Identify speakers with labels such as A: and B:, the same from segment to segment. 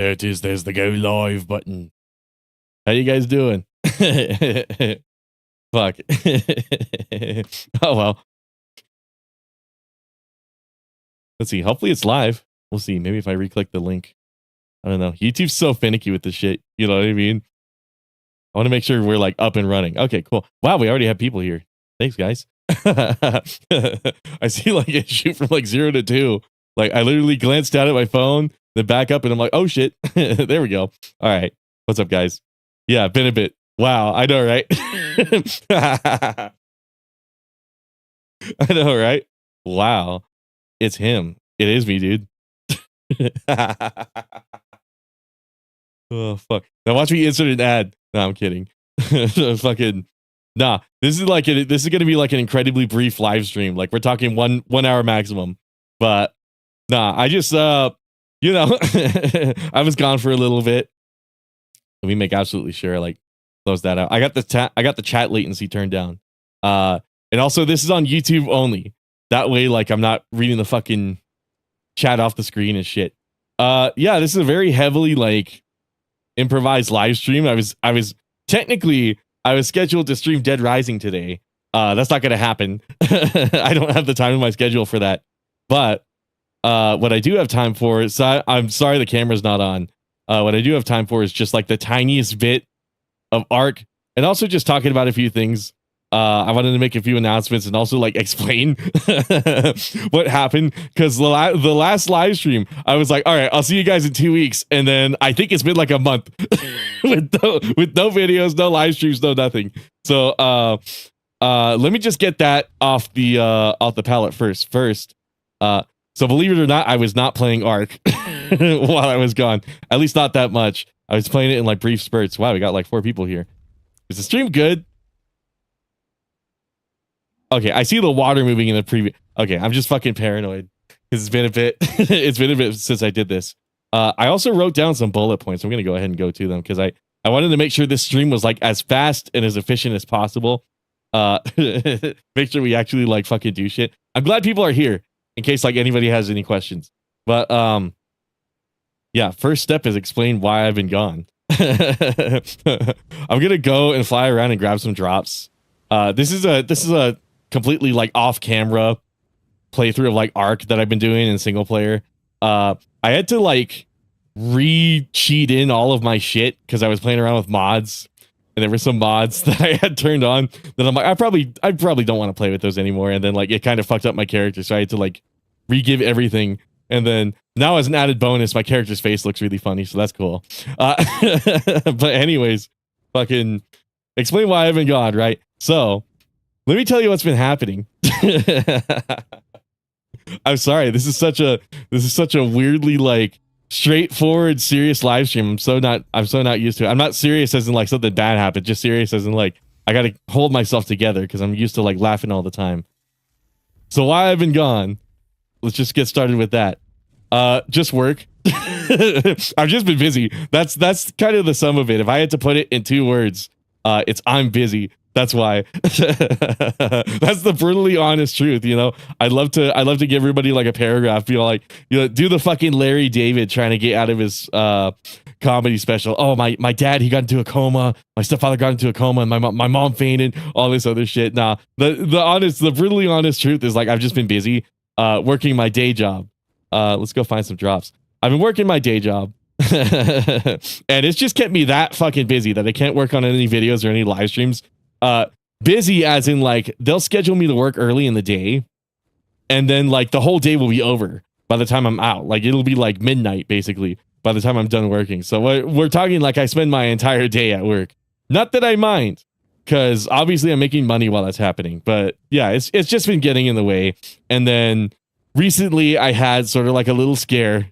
A: There it is. There's the go live button. How you guys doing? Fuck. Oh, well. Let's see. Hopefully it's live. We'll see. Maybe if I re-click the link. I don't know. YouTube's so finicky with this shit. You know what I mean? I want to make sure we're like up and running. Okay, cool. Wow, we already have people here. Thanks, guys. I see like a shoot from like 0 to 2. Like I literally glanced down at my phone, then back up, and I'm like, oh shit. There we go. All right. What's up, guys? Yeah, been a bit. Wow, I know, right? I know, right? Wow. It's him. It is me, dude. Oh fuck. Now watch me insert an ad. No, I'm kidding. Fucking nah. This is gonna be like an incredibly brief live stream. Like we're talking one hour maximum. But nah, I just I was gone for a little bit. Let me make absolutely sure like close that out. I got the chat latency turned down. And also this is on YouTube only. That way, like I'm not reading the fucking chat off the screen and shit. Yeah, this is a very heavily like improvised live stream. I was scheduled to stream Dead Rising today. That's not gonna happen. I don't have the time in my schedule for that. But what I do have time for is I'm sorry the camera's not on. What I do have time for is just like the tiniest bit of ARC and also just talking about a few things. I wanted to make a few announcements and also like explain what happened because the last live stream I was like, all right, I'll see you guys in 2 weeks, and then I think it's been like a month with no videos, no live streams, no nothing. So let me just get that off the palette first. So believe it or not, I was not playing ARC while I was gone. At least not that much. I was playing it in like brief spurts. Wow, we got like 4 people here. Is the stream good? Okay, I see the water moving in the preview. Okay, I'm just fucking paranoid because it's been a bit. It's been a bit since I did this. I also wrote down some bullet points. I'm gonna go ahead and go to them because I wanted to make sure this stream was like as fast and as efficient as possible. Make sure we actually like fucking do shit. I'm glad people are here in case like anybody has any questions. But yeah, first step is explain why I've been gone. I'm gonna go and fly around and grab some drops. This is a completely like off camera playthrough of like ARC that I've been doing in single player. I had to like re-cheat in all of my shit because I was playing around with mods, and there were some mods that I had turned on that I'm like, I probably don't want to play with those anymore, and then like it kind of fucked up my character, so I had to like re-give everything. And then now as an added bonus, my character's face looks really funny, so that's cool. But anyways, fucking explain why I haven't gone, right? So let me tell you what's been happening. I'm sorry. This is such a weirdly like straightforward, serious live stream. I'm so not used to it. I'm not serious as in like something bad happened. Just serious as in like I got to hold myself together because I'm used to like laughing all the time. So why I've been gone? Let's just get started with that. Just work. I've just been busy. That's kind of the sum of it. If I had to put it in 2 words, it's I'm busy. That's why. That's the brutally honest truth, you know. I'd love to give everybody like a paragraph, be like, do the fucking Larry David trying to get out of his comedy special. Oh, my dad, he got into a coma. My stepfather got into a coma, and my mom fainted. All this other shit. Nah, the brutally honest truth is like I've just been busy working my day job. Let's go find some drops. I've been working my day job. And it's just kept me that fucking busy that I can't work on any videos or any live streams. Busy as in like they'll schedule me to work early in the day, and then like the whole day will be over by the time I'm out. Like it'll be like midnight basically by the time I'm done working. So we're talking like I spend my entire day at work. Not that I mind, because obviously I'm making money while that's happening. But yeah, it's just been getting in the way. And then recently I had sort of like a little scare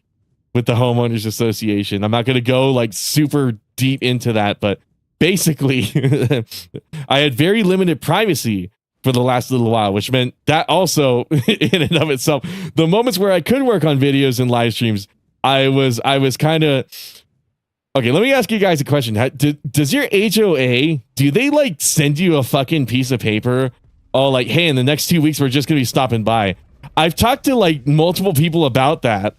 A: with the homeowners association. I'm not going to go like super deep into that, but basically I had very limited privacy for the last little while, which meant that also in and of itself, the moments where I could work on videos and live streams, I was kind of okay. Let me ask you guys a question. Does your HOA, do they like send you a fucking piece of paper? Oh, like, hey, in the next 2 weeks, we're just going to be stopping by. I've talked to like multiple people about that.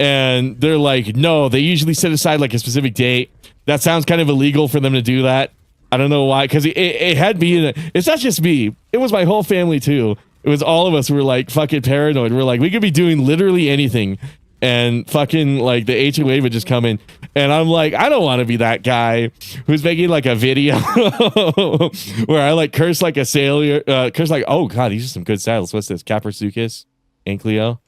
A: And they're like, no, they usually set aside like a specific date. That sounds kind of illegal for them to do that. I don't know why, because it had me. It's not just me. It was my whole family too. It was all of us who were like fucking paranoid. We're like, we could be doing literally anything. And fucking like the HOA would just come in. And I'm like, I don't want to be that guy who's making like a video where I like curse like a sailor. Curse like, oh God, these are some good saddles. What's this? Caprasuchus? Ankleo?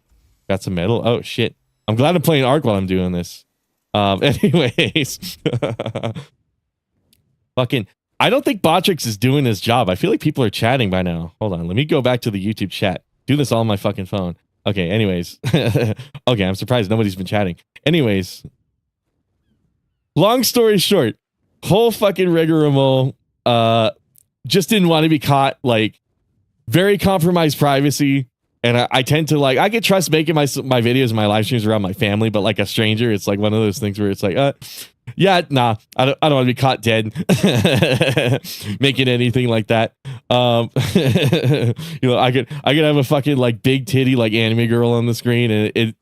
A: Got some metal. Oh shit. I'm glad I'm playing Ark while I'm doing this. Anyways. Fucking, I don't think Botrix is doing his job. I feel like people are chatting by now. Hold on. Let me go back to the YouTube chat. Do this all on my fucking phone. Okay, anyways. Okay, I'm surprised nobody's been chatting. Anyways. Long story short. Whole fucking rigmarole. Just didn't want to be caught. Like, very compromised privacy. And I tend to like, I could trust making my videos and my live streams around my family, but like a stranger, it's like one of those things where it's like, yeah, nah, I don't want to be caught dead making anything like that. You know, I could have a fucking like big titty like anime girl on the screen, and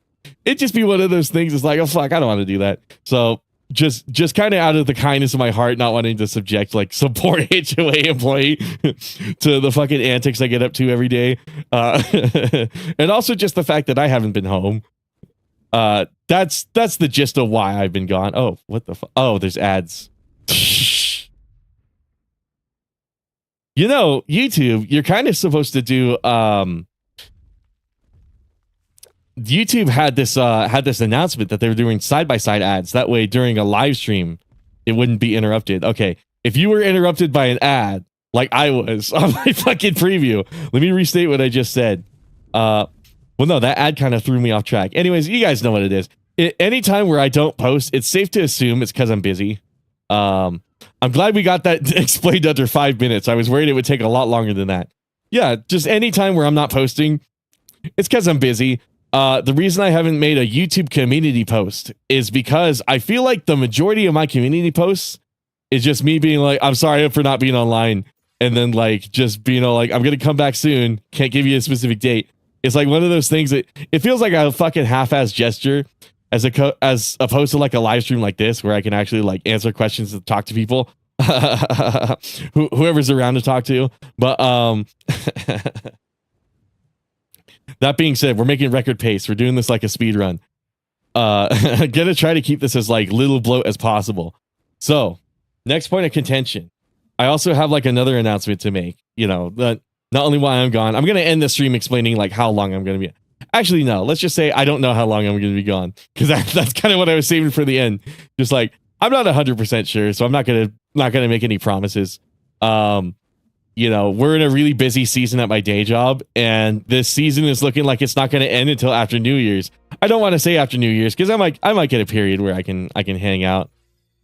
A: it just be one of those things. It's like, oh fuck, I don't want to do that. So just kind of out of the kindness of my heart, not wanting to subject like support HOA employee to the fucking antics I get up to every day. And also just the fact that I haven't been home. That's the gist of why I've been gone. Oh, what the fuck? Oh, there's ads. You know, YouTube, you're kind of supposed to do, YouTube had this announcement that they were doing side-by-side ads. That way, during a live stream, it wouldn't be interrupted. Okay, if you were interrupted by an ad, like I was on my fucking preview, let me restate what I just said. Well, no, that ad kind of threw me off track. Anyways, you guys know what it is. Anytime where I don't post, it's safe to assume it's because I'm busy. I'm glad we got that explained under 5 minutes. I was worried it would take a lot longer than that. Yeah, just anytime where I'm not posting, it's because I'm busy. The reason I haven't made a YouTube community post is because I feel like the majority of my community posts is just me being like, I'm sorry for not being online. And then like, just being all like, I'm going to come back soon. Can't give you a specific date. It's like one of those things that it feels like a fucking half-ass gesture as opposed to like a live stream like this, where I can actually like answer questions and talk to people, whoever's around to talk to. But, that being said, we're making record pace. We're doing this like a speed run. Gonna try to keep this as like little bloat as possible. So, next point of contention. I also have like another announcement to make. You know, that not only why I'm gone, I'm gonna end the stream explaining like how long I'm gonna be. Actually, no. Let's just say I don't know how long I'm gonna be gone, because that's kind of what I was saving for the end. Just like I'm not 100% sure, so I'm not gonna make any promises. You know, we're in a really busy season at my day job, and this season is looking like it's not going to end until after New Year's. I don't want to say after New Year's because I might get a period where I can hang out,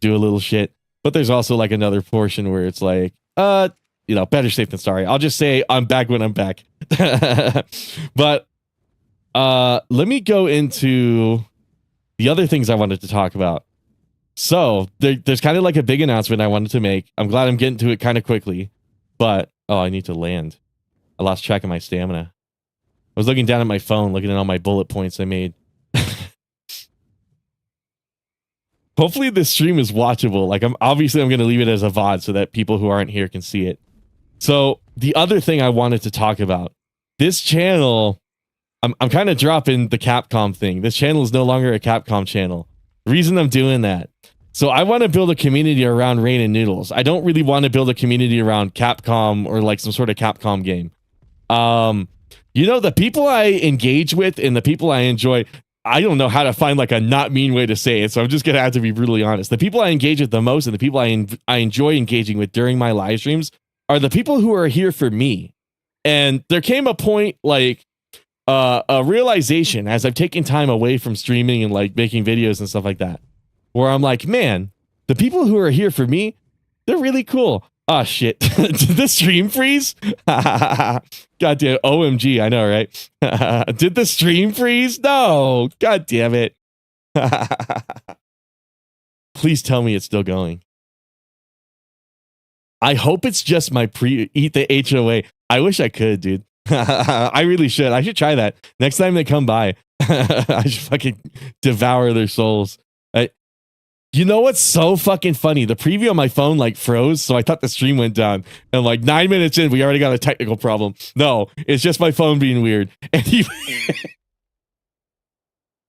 A: do a little shit. But there's also like another portion where it's like, you know, better safe than sorry. I'll just say I'm back when I'm back. But let me go into the other things I wanted to talk about. So there's kind of like a big announcement I wanted to make. I'm glad I'm getting to it kind of quickly. But, oh, I need to land. I lost track of my stamina. I was looking down at my phone, looking at all my bullet points I made. Hopefully this stream is watchable. Like, I'm going to leave it as a VOD so that people who aren't here can see it. So, the other thing I wanted to talk about. This channel, I'm kind of dropping the Capcom thing. This channel is no longer a Capcom channel. The reason I'm doing that. So I want to build a community around Rain and Noodles. I don't really want to build a community around Capcom or like some sort of Capcom game. You know, the people I engage with and the people I enjoy, I don't know how to find like a not mean way to say it. So I'm just going to have to be brutally honest. The people I engage with the most and the people I enjoy engaging with during my live streams are the people who are here for me. And there came a point like a realization as I've taken time away from streaming and like making videos and stuff like that, where I'm like, man, the people who are here for me, they're really cool. Oh, shit. Did the stream freeze? Goddamn. OMG. I know, right? Did the stream freeze? No. God damn it. Please tell me it's still going. I hope it's just my eat the HOA. I wish I could, dude. I really should. I should try that next time they come by. I should fucking devour their souls. You know what's so fucking funny? The preview on my phone like froze, so I thought the stream went down. And like 9 minutes in, we already got a technical problem. No, it's just my phone being weird. And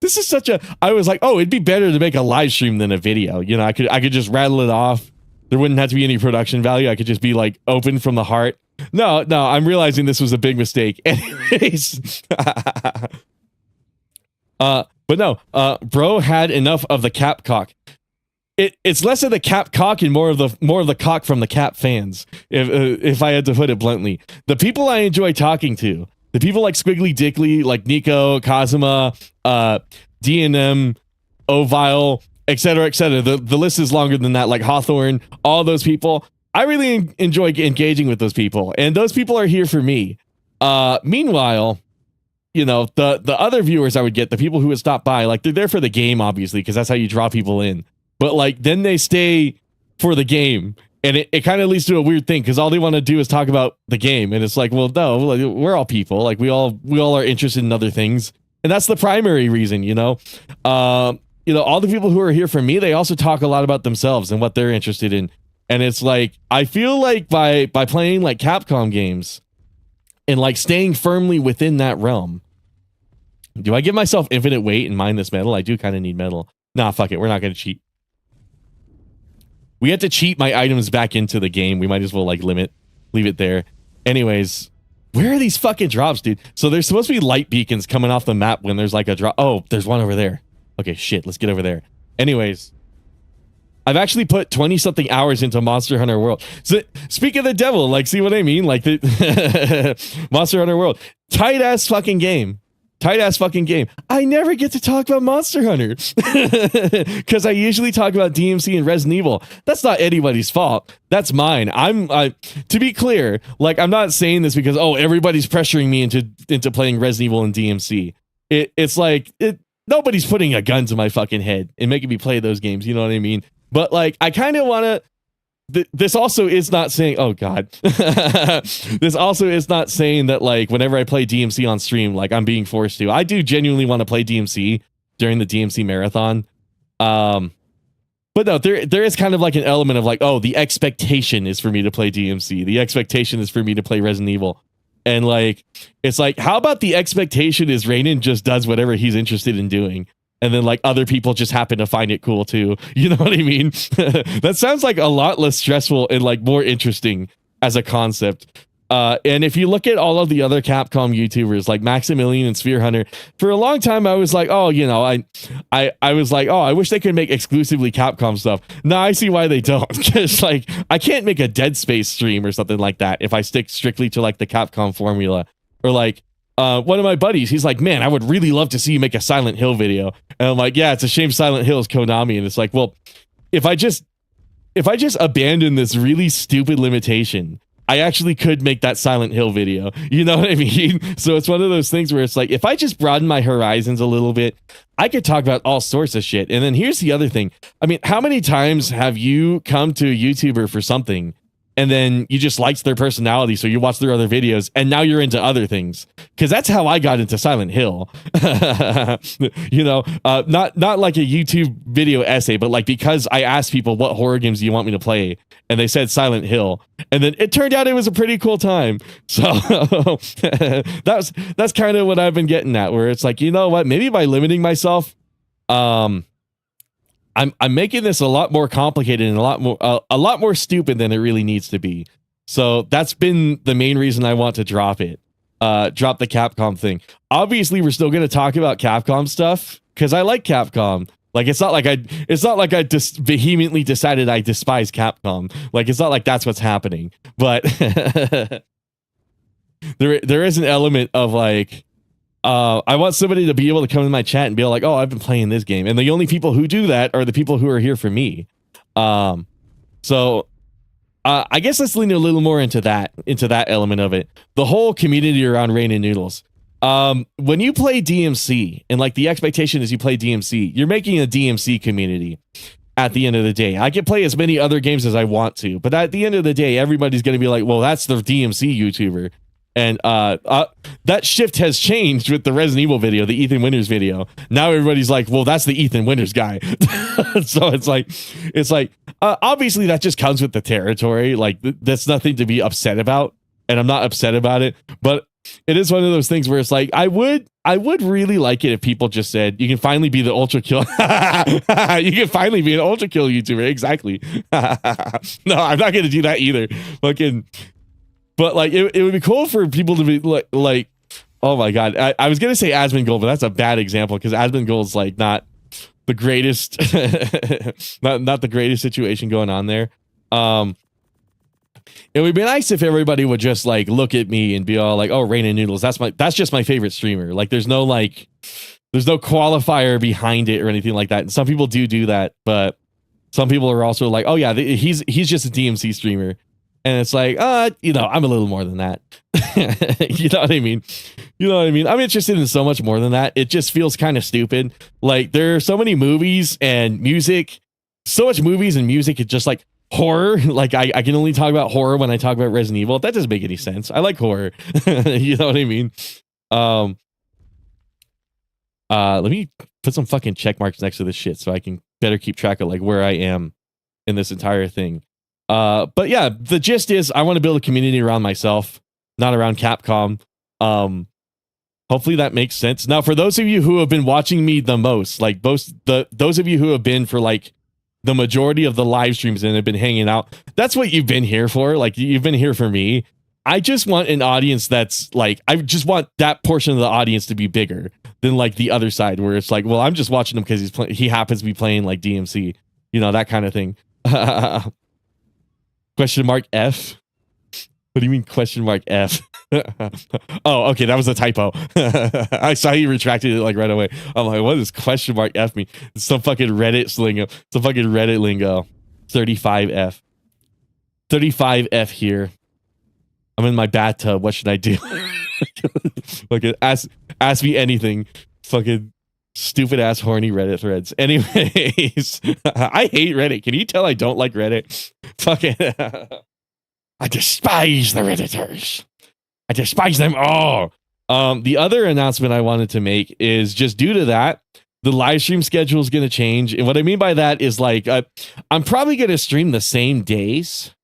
A: this is such a. I was like, oh, it'd be better to make a live stream than a video. You know, I could just rattle it off. There wouldn't have to be any production value. I could just be like open from the heart. No, I'm realizing this was a big mistake. Anyways. But no, bro had enough of the cap cock. It's less of the cap cock and more of the cock from the cap fans. If I had to put it bluntly, the people I enjoy talking to, the people like Squiggly Dickly, like Nico, Kazuma, DNM, Ovile, etc., etc. The list is longer than that. Like Hawthorne, all those people. I really enjoy engaging with those people, and those people are here for me. Meanwhile, you know, the other viewers I would get, the people who would stop by, like they're there for the game, obviously, because that's how you draw people in. But like then they stay for the game, and it kind of leads to a weird thing because all they want to do is talk about the game, and it's like, well, no, like, we're all people, like we all are interested in other things, and that's the primary reason, you know. You know, all the people who are here for me, they also talk a lot about themselves and what they're interested in, and it's like I feel like by playing like Capcom games and like staying firmly within that realm. Do I give myself infinite weight and mine this metal? I do kind of need metal. Nah, fuck it, we're not gonna cheat. We had to cheat my items back into the game. We might as well like leave it there. Anyways, where are these fucking drops, dude? So there's supposed to be light beacons coming off the map when there's like a drop. Oh, there's one over there. Okay, shit, let's get over there. Anyways, I've actually put 20 something hours into Monster Hunter World. So speak of the devil, like, see what I mean? Like the Monster Hunter World, tight ass fucking game. Tight ass fucking game. I never get to talk about Monster Hunter because I usually talk about DMC and Resident Evil. That's not anybody's fault. That's mine. To be clear, like I'm not saying this because everybody's pressuring me into playing Resident Evil and DMC. It's like nobody's putting a gun to my fucking head and making me play those games. You know what I mean? But like I kind of want to. This also is not saying, oh God, this also is not saying that like whenever I play DMC on stream, like I'm being forced to. I do genuinely want to play DMC during the DMC marathon. But no, there is kind of like an element of like, oh, the expectation is for me to play DMC. The expectation is for me to play Resident Evil. And like, it's like, how about the expectation is Rainen just does whatever he's interested in doing? And then like other people just happen to find it cool too. You know what I mean? That sounds like a lot less stressful and like more interesting as a concept. And if you look at all of the other Capcom YouTubers like Maximilian and Sphere Hunter, for a long time I was like, oh, you know, I was like, oh, I wish they could make exclusively Capcom stuff. Now I see why they don't. Because like I can't make a Dead Space stream or something like that if I stick strictly to like the Capcom formula. Or like one of my buddies, he's like, man, I would really love to see you make a Silent Hill video. And I'm like, yeah, it's a shame Silent Hill is Konami. And it's like, well, if I just abandon this really stupid limitation, I actually could make that Silent Hill video. You know what I mean? So it's one of those things where it's like, if I just broaden my horizons a little bit, I could talk about all sorts of shit. And then here's the other thing. I mean, how many times have you come to a YouTuber for something and then you just liked their personality, so you watch their other videos, and now you're into other things? Because that's how I got into Silent Hill. You know, not like a YouTube video essay, but like because I asked people, what horror games do you want me to play? And they said Silent Hill. And then it turned out it was a pretty cool time. So that's kind of what I've been getting at, where it's like, you know what, maybe by limiting myself, I'm making this a lot more complicated and a lot more stupid than it really needs to be. So that's been the main reason I want to drop the Capcom thing. Obviously, we're still going to talk about Capcom stuff because I like Capcom. Like it's not like I just vehemently decided I despise Capcom. Like it's not like that's what's happening. But there is an element of like, I want somebody to be able to come in my chat and be like, oh, I've been playing this game. And the only people who do that are the people who are here for me. So I guess let's lean a little more into that element of it. The whole community around Rain and Noodles. When you play DMC and like the expectation is you play DMC, you're making a DMC community at the end of the day. I can play as many other games as I want to, but at the end of the day, everybody's going to be like, well, that's the DMC YouTuber. And that shift has changed with the Resident Evil video, the Ethan Winters video. Now everybody's like, well, that's the Ethan Winters guy. So it's like obviously that just comes with the territory. Like that's nothing to be upset about, and I'm not upset about it. But it is one of those things where it's like I would really like it if people just said, you can finally be the ultra kill. You can finally be an ultra kill YouTuber. Exactly. No, I'm not gonna do that either. Fucking. But like it would be cool for people to be like oh my god, I was gonna say Asmongold, but that's a bad example because Asmongold's like not the greatest, not the greatest situation going on there. It would be nice if everybody would just like look at me and be all like, oh, Rain and Noodles, that's just my favorite streamer. Like there's no qualifier behind it or anything like that. And some people do that, but some people are also like, oh yeah, he's just a DMC streamer. And it's like, I'm a little more than that. You know what I mean? I'm interested in so much more than that. It just feels kind of stupid. Like there are so many movies and music, so much movies and music. It's just like horror. Like I can only talk about horror when I talk about Resident Evil. That doesn't make any sense. I like horror. You know what I mean? Let me put some fucking check marks next to this shit so I can better keep track of like where I am in this entire thing. But yeah, the gist is I want to build a community around myself, not around Capcom. Hopefully that makes sense. Now, for those of you who have been watching me the most, like those of you who have been for like the majority of the live streams and have been hanging out, that's what you've been here for. Like you've been here for me. I just want an audience that's like, I just want that portion of the audience to be bigger than like the other side where it's like, well, I'm just watching him because he happens to be playing like DMC, that kind of thing. Question mark F. What do you mean question mark F? Oh, okay, that was a typo. I saw you retracted it like right away. I'm like, what does question mark F mean? It's some fucking Reddit lingo. Some fucking Reddit lingo. 35F. 35F here. I'm in my bathtub. What should I do? Fucking ask me anything. Fucking stupid ass horny Reddit threads. Anyways, I hate Reddit. Can you tell I don't like Reddit? Fucking I despise the Redditors. I despise them all. The other announcement I wanted to make is just due to that, the live stream schedule is going to change. And what I mean by that is like, I'm probably going to stream the same days,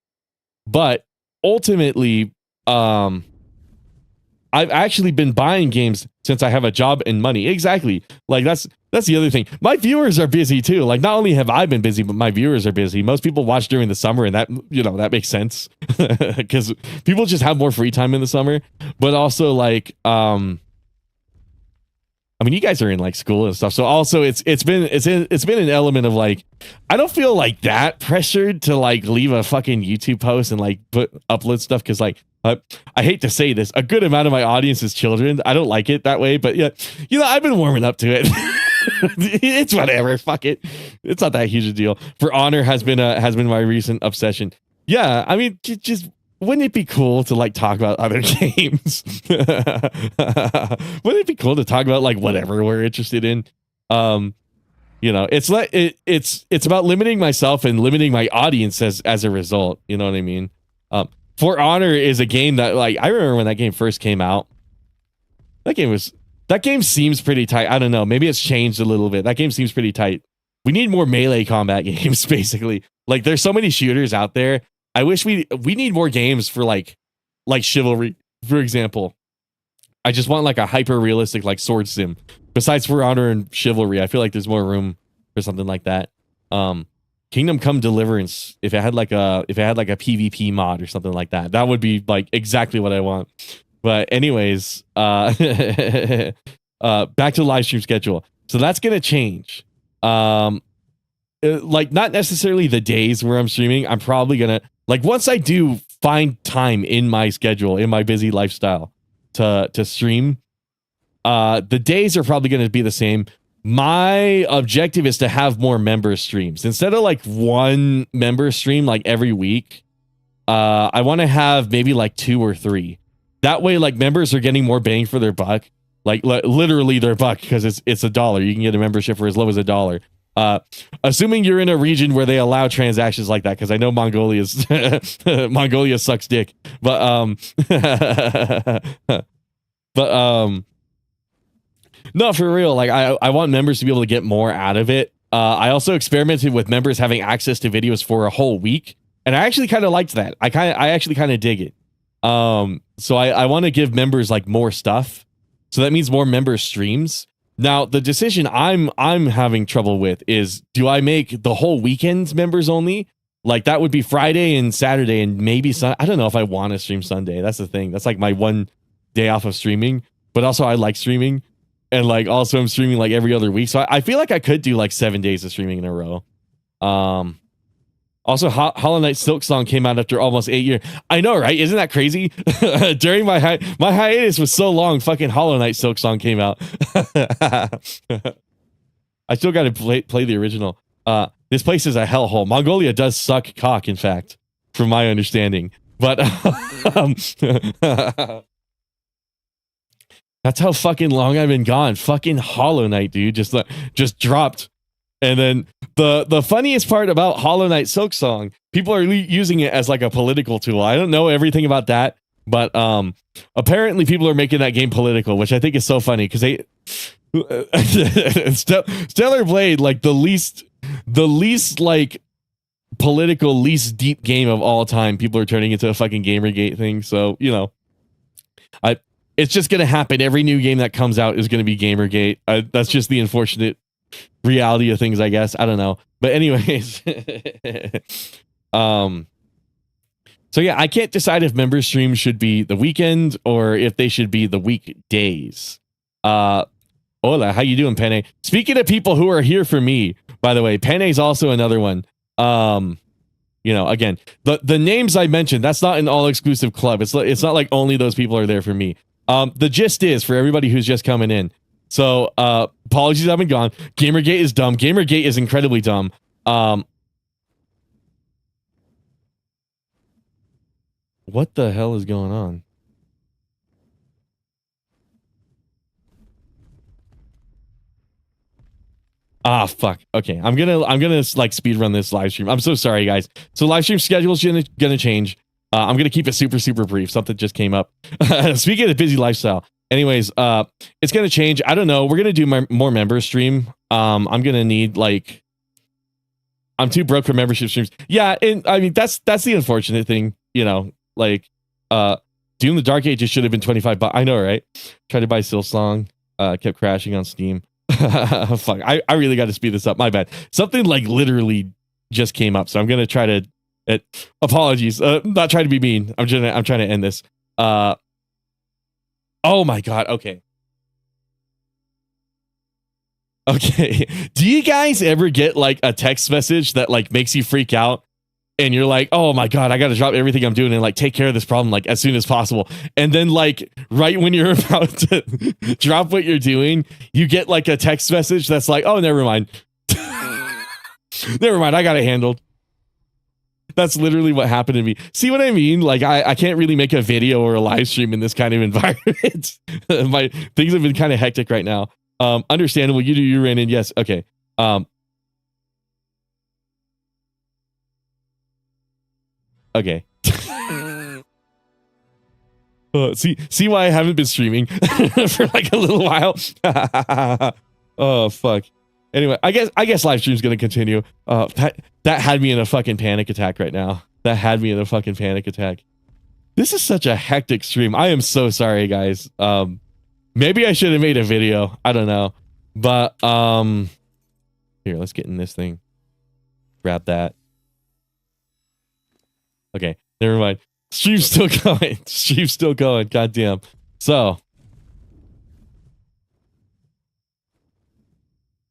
A: but ultimately, I've actually been buying games since I have a job and money. Exactly. Like that's the other thing. My viewers are busy too. Like not only have I been busy, but my viewers are busy. Most people watch during the summer, and that that makes sense because people just have more free time in the summer. But also like, I mean, you guys are in like school and stuff, so also it's been an element of like, I don't feel like that pressured to like leave a fucking YouTube post and like upload stuff because like I hate to say this, a good amount of my audience is children. I don't like it that way, but yeah, I've been warming up to it. It's whatever, fuck it. It's not that huge a deal. For Honor has been my recent obsession. Yeah, I mean, just. Wouldn't it be cool to like talk about other games? Wouldn't it be cool to talk about like whatever we're interested in? It's like it's about limiting myself and limiting my audience as a result. You know what I mean? For Honor is a game that like I remember when that game first came out. That game seems pretty tight. I don't know. Maybe it's changed a little bit. That game seems pretty tight. We need more melee combat games, basically. Like there's so many shooters out there. I wish we need more games for like Chivalry, for example. I just want like a hyper realistic like sword sim. Besides For Honor and Chivalry, I feel like there's more room for something like that. Kingdom Come Deliverance, if it had like a PvP mod or something like that, that would be like exactly what I want. But anyways, back to the live stream schedule. So that's gonna change. Like not necessarily the days where I'm streaming. I'm probably gonna like once I do find time in my schedule, in my busy lifestyle to stream, the days are probably going to be the same. My objective is to have more member streams instead of like one member stream like every week. I want to have maybe like 2 or 3. That way, like members are getting more bang for their buck, like literally their buck, because it's $1. You can get a membership for as low as $1. Assuming you're in a region where they allow transactions like that, because I know Mongolia's Mongolia sucks dick, but no, for real. Like I want members to be able to get more out of it. I also experimented with members having access to videos for a whole week, and I actually kind of liked that. I actually kind of dig it. So I want to give members like more stuff. So that means more member streams. Now, the decision I'm having trouble with is, do I make the whole weekend members only? Like that would be Friday and Saturday and maybe Sunday. I don't know if I want to stream Sunday. That's the thing. That's like my one day off of streaming, but also I like streaming. And like also I'm streaming like every other week. So I feel like I could do like 7 days of streaming in a row. Also, Hollow Knight Silk Song came out after almost 8 years. I know, right? Isn't that crazy? During my hiatus was so long, fucking Hollow Knight Silk Song came out. I still got to play the original. This place is a hellhole. Mongolia does suck cock, in fact, from my understanding. But that's how fucking long I've been gone. Fucking Hollow Knight, dude, just dropped. And then the funniest part about Hollow Knight Silk Song, people are using it as like a political tool. I don't know everything about that, but apparently people are making that game political, which I think is so funny because they Stellar Blade, like the least like political, least deep game of all time. People are turning into a fucking Gamergate thing. So you know, it's just gonna happen. Every new game that comes out is gonna be Gamergate. That's just the unfortunate reality of things, I guess. I don't know, but anyways. So yeah, I can't decide if member streams should be the weekend or if they should be the weekdays. Hola, how you doing, Penne? Speaking of people who are here for me, by the way, Penne's also another one. You know, again, the names I mentioned, that's not an all exclusive club. It's not like only those people are there for me. The gist is, for everybody who's just coming in, so apologies, I've been gone. Gamergate is dumb. Gamergate is incredibly dumb. What the hell is going on? Ah, fuck. Okay, I'm gonna like speed run this live stream. I'm so sorry, guys. So live stream schedule is gonna change. I'm gonna keep it super brief. Something just came up. Speaking of busy lifestyle. Anyways, it's gonna change. I don't know. We're gonna do more member stream. I'm gonna need like, I'm too broke for membership streams. Yeah, and I mean that's the unfortunate thing. You know, like Doom the Dark Ages should have been $25. I know, right? Tried to buy Silsong, kept crashing on Steam. Fuck, I really got to speed this up. My bad. Something like literally just came up, so I'm gonna try to. Apologies. Not trying to be mean. I'm trying to end this. Oh my god. Okay. Do you guys ever get like a text message that like makes you freak out? And you're like, oh my god, I got to drop everything I'm doing and like take care of this problem like as soon as possible. And then like right when you're about to drop what you're doing, you get like a text message that's like, oh, never mind. Never mind, I got it handled. That's literally what happened to me. See what I mean? Like I can't really make a video or a live stream in this kind of environment. My things have been kind of hectic right now. Understandable. You do you, Rainin. Yes. Okay. Okay. See why I haven't been streaming for like a little while. Oh fuck. Anyway, I guess live stream's gonna continue. That had me in a fucking panic attack right now. That had me in a fucking panic attack. This is such a hectic stream. I am so sorry, guys. Maybe I should have made a video. I don't know. But here, let's get in this thing. Grab that. Okay, never mind. Stream's still going. Stream's still going. Goddamn. So,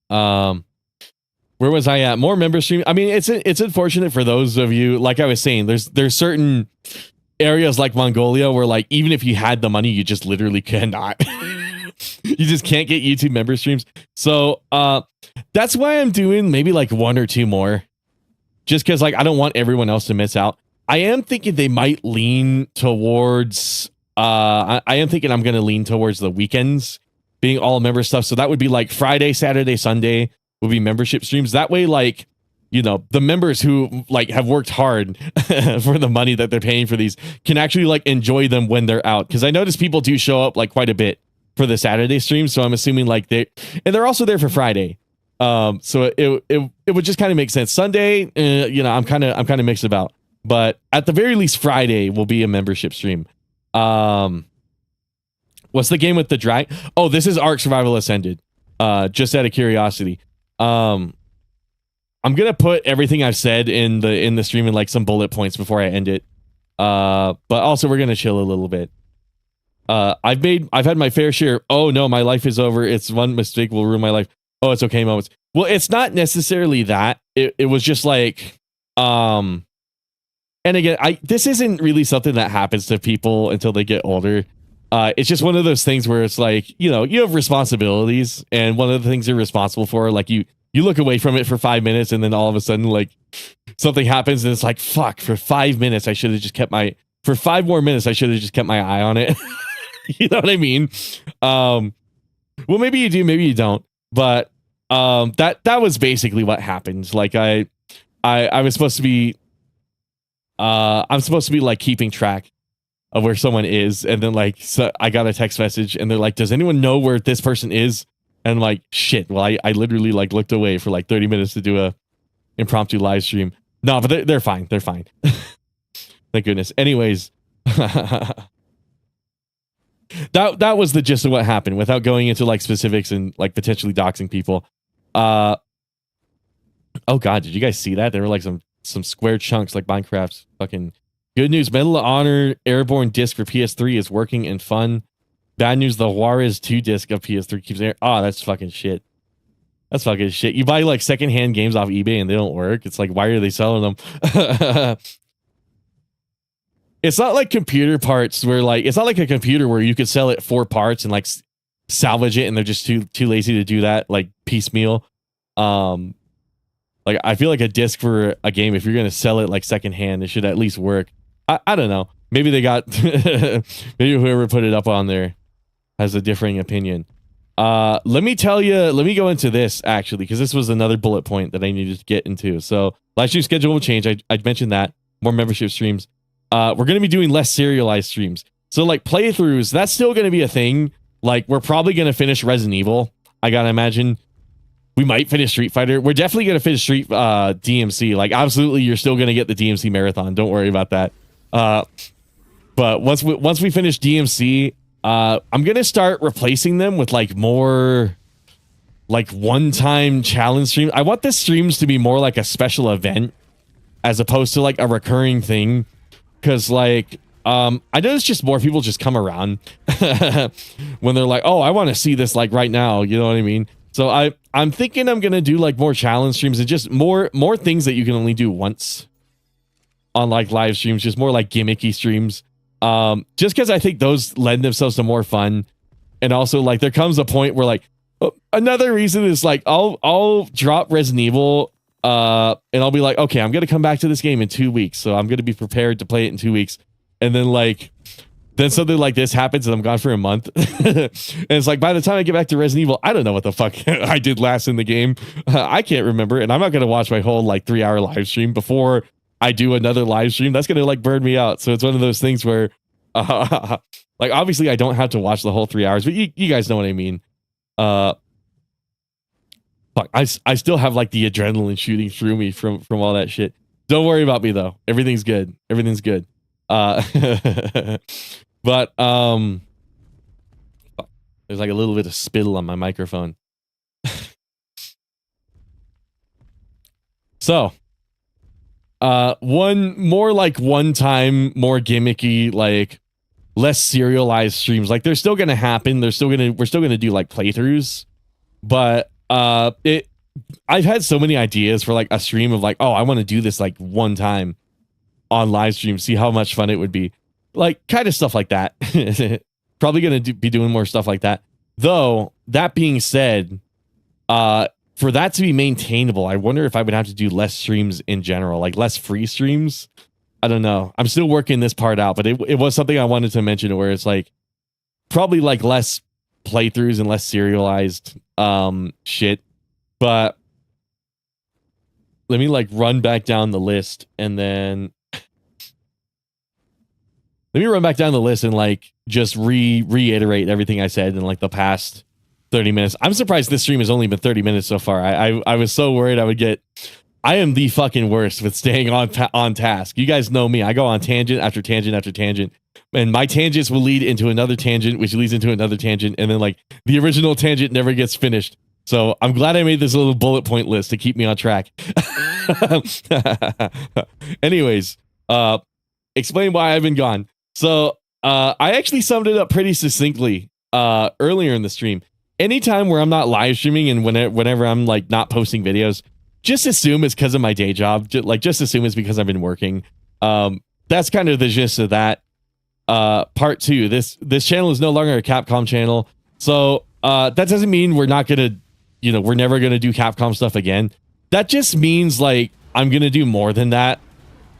A: where was I at? More member stream. I mean, it's unfortunate for those of you. Like I was saying, there's certain areas like Mongolia where like even if you had the money, you just literally cannot. You just can't get YouTube member streams. So, that's why I'm doing maybe like one or two more, just because like I don't want everyone else to miss out. I am thinking they might lean towards I am thinking I'm going to lean towards the weekends being all member stuff. So that would be like Friday, Saturday, Sunday will be membership streams. That way, like, you know, the members who like have worked hard for the money that they're paying for these can actually like enjoy them when they're out. Because I notice people do show up like quite a bit for the Saturday stream, so I'm assuming like they're also there for Friday. So it would just kind of make sense. Sunday, you know, I'm kind of mixed about, but at the very least, Friday will be a membership stream. What's the game with the drag? Oh, this is Ark Survival Ascended. Just out of curiosity. I'm gonna put everything I've said in the stream in like some bullet points before I end it. But also we're gonna chill a little bit. I've had my fair share. Oh no, my life is over. It's one mistake will ruin my life. Oh, it's okay moments. Well, it's not necessarily that. It was just like, and again, this isn't really something that happens to people until they get older. It's just one of those things where it's like, you know, you have responsibilities, and one of the things you're responsible for, like you look away from it for 5 minutes, and then all of a sudden, like something happens, and it's like, fuck, for 5 minutes, I should have just kept for 5 more minutes, I should have just kept my eye on it. You know what I mean? Well, maybe you do, maybe you don't, but that was basically what happened. Like I was supposed to be, I'm supposed to be like keeping track of where someone is, and then like, so I got a text message and they're like, does anyone know where this person is? And I'm like, shit, well, I literally like looked away for like 30 minutes to do a impromptu live stream. No, but they're fine. They're fine. Thank goodness. Anyways, that was the gist of what happened without going into like specifics and like potentially doxing people. Oh God, did you guys see that? There were like some square chunks like Minecraft's fucking. Good news, Medal of Honor Airborne disc for PS3 is working and fun. Bad news, the Juarez 2 disc of PS3 keeps there. Oh, that's fucking shit. That's fucking shit. You buy like secondhand games off eBay and they don't work. It's like, why are they selling them? It's not like computer parts where like, it's not like a computer where you could sell it for parts and like salvage it, and they're just too lazy to do that, like piecemeal. Like I feel like a disc for a game, if you're going to sell it like secondhand, it should at least work. I don't know. Maybe they got, maybe whoever put it up on there has a differing opinion. Let me tell you, let me go into this actually, because this was another bullet point that I needed to get into. So live stream schedule will change. I mentioned that. More membership streams. We're going to be doing less serialized streams. So like playthroughs, that's still going to be a thing. Like we're probably going to finish Resident Evil. I got to imagine. We might finish Street Fighter. We're definitely going to finish DMC. Like absolutely, you're still going to get the DMC marathon. Don't worry about that. But once we finish DMC, I'm going to start replacing them with like more like one-time challenge stream. I want the streams to be more like a special event as opposed to like a recurring thing. Cause like, I notice just more people just come around when they're like, oh, I want to see this like right now. You know what I mean? So I'm thinking I'm going to do like more challenge streams and just more things that you can only do once on like live streams, just more like gimmicky streams. Just because I think those lend themselves to more fun. And also like there comes a point where like another reason is like I'll drop Resident Evil and I'll be like, okay, I'm going to come back to this game in 2 weeks. So I'm going to be prepared to play it in 2 weeks. And then like, then something like this happens and I'm gone for a month. And it's like, by the time I get back to Resident Evil, I don't know what the fuck I did last in the game. I can't remember. And I'm not going to watch my whole like 3-hour live stream before I do another live stream. That's going to like burn me out. So it's one of those things where like, obviously I don't have to watch the whole 3 hours, but you guys know what I mean. Fuck, I still have like the adrenaline shooting through me from all that shit. Don't worry about me though. Everything's good. Everything's good. But there's like a little bit of spittle on my microphone. So one time more gimmicky, like less serialized streams. Like they're still gonna happen. We're still gonna do like playthroughs, but I've had so many ideas for like a stream of like, oh, I want to do this like one time on live stream, see how much fun it would be, like kind of stuff like that. Probably gonna be doing more stuff like that. Though that being said, for that to be maintainable, I wonder if I would have to do less streams in general, like less free streams. I don't know. I'm still working this part out, but it was something I wanted to mention where it's like probably like less playthroughs and less serialized shit. But like run back down the list, and then let me run back down the list and like just reiterate everything I said in like the past 30 minutes. I'm surprised this stream has only been 30 minutes so far. I was so worried I would get. I am the fucking worst with staying on task. You guys know me. I go on tangent after tangent after tangent, and my tangents will lead into another tangent, which leads into another tangent, and then like the original tangent never gets finished. So I'm glad I made this little bullet point list to keep me on track. Anyways, explain why I've been gone. So I actually summed it up pretty succinctly earlier in the stream. Anytime where I'm not live streaming and whenever I'm like not posting videos, just assume it's because of my day job. Just assume it's because I've been working. That's kind of the gist of that. Part two. This channel is no longer a Capcom channel, so that doesn't mean we're not gonna, we're never gonna do Capcom stuff again. That just means like I'm gonna do more than that.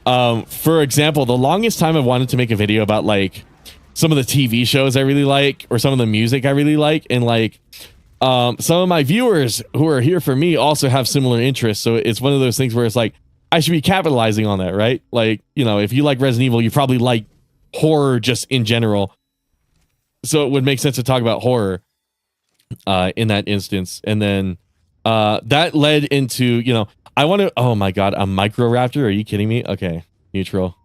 A: For example, the longest time I've wanted to make a video about like some of the TV shows I really like or some of the music I really like, and like some of my viewers who are here for me also have similar interests. So it's one of those things where it's like I should be capitalizing on that, right? Like, if you like Resident Evil, you probably like horror just in general. So it would make sense to talk about horror in that instance. And then that led into, I want to, oh my God, a Microraptor? Are you kidding me? Okay, neutral.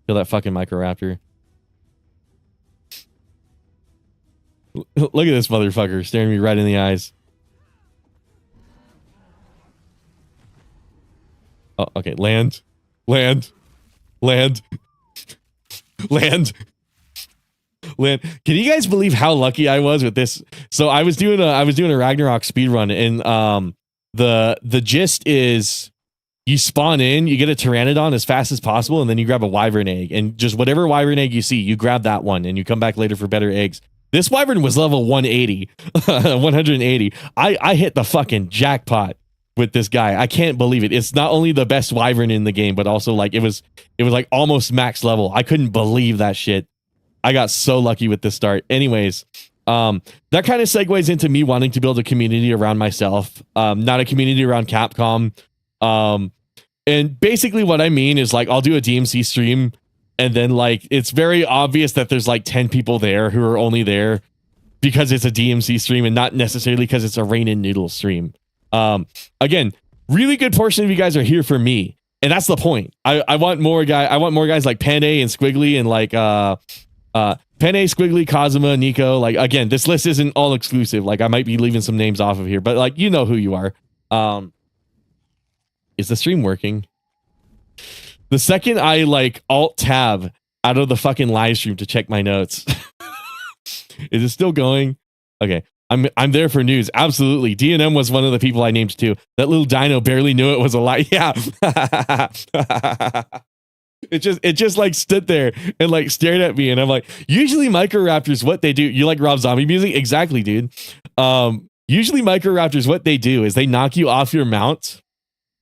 A: Kill that fucking Microraptor. Look at this motherfucker staring me right in the eyes. Oh, okay. Land. Land. Land. Land. Land. Can you guys believe how lucky I was with this? So I was doing a Ragnarok speedrun, and the gist is you spawn in, you get a Pteranodon as fast as possible, and then you grab a Wyvern egg, and just whatever Wyvern egg you see, you grab that one, and you come back later for better eggs. This Wyvern was level 180. 180. I hit the fucking jackpot with this guy. I can't believe it. It's not only the best Wyvern in the game, but also like it was like almost max level. I couldn't believe that shit. I got so lucky with this start. Anyways, that kind of segues into me wanting to build a community around myself, not a community around Capcom. And basically what I mean is like I'll do a DMC stream, and then like it's very obvious that there's like 10 people there who are only there because it's a DMC stream and not necessarily because it's a Rain and Noodle stream. Again, really good portion of you guys are here for me, and that's the point. I want more guys like Panay and Squiggly and like Panay, Squiggly, Kazuma, Nico. Like again, this list isn't all exclusive. Like I might be leaving some names off of here, but like you know who you are. Is the stream working? The second I like alt tab out of the fucking live stream to check my notes. Is it still going? Okay. I'm there for news. Absolutely. DNM was one of the people I named too. That little dino barely knew it was a lie. Yeah. It just like stood there and like stared at me, and I'm like, usually Microraptors, what they do, you like Rob Zombie music? Exactly, dude. Usually Microraptors, what they do is they knock you off your mount,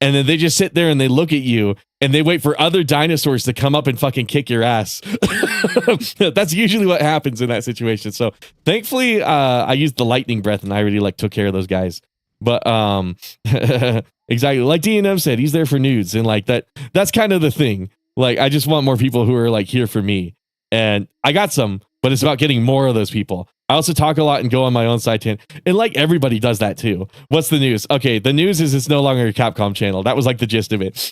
A: and then they just sit there and they look at you and they wait for other dinosaurs to come up and fucking kick your ass. That's usually what happens in that situation. So thankfully, I used the lightning breath and I really like took care of those guys. But exactly like DNM said, he's there for nudes, and like that's kind of the thing. Like I just want more people who are like here for me, and I got some, but it's about getting more of those people. I also talk a lot and go on my own side tangent, and like everybody does that too. What's the news? Okay, the news is it's no longer a Capcom channel. That was like the gist of it.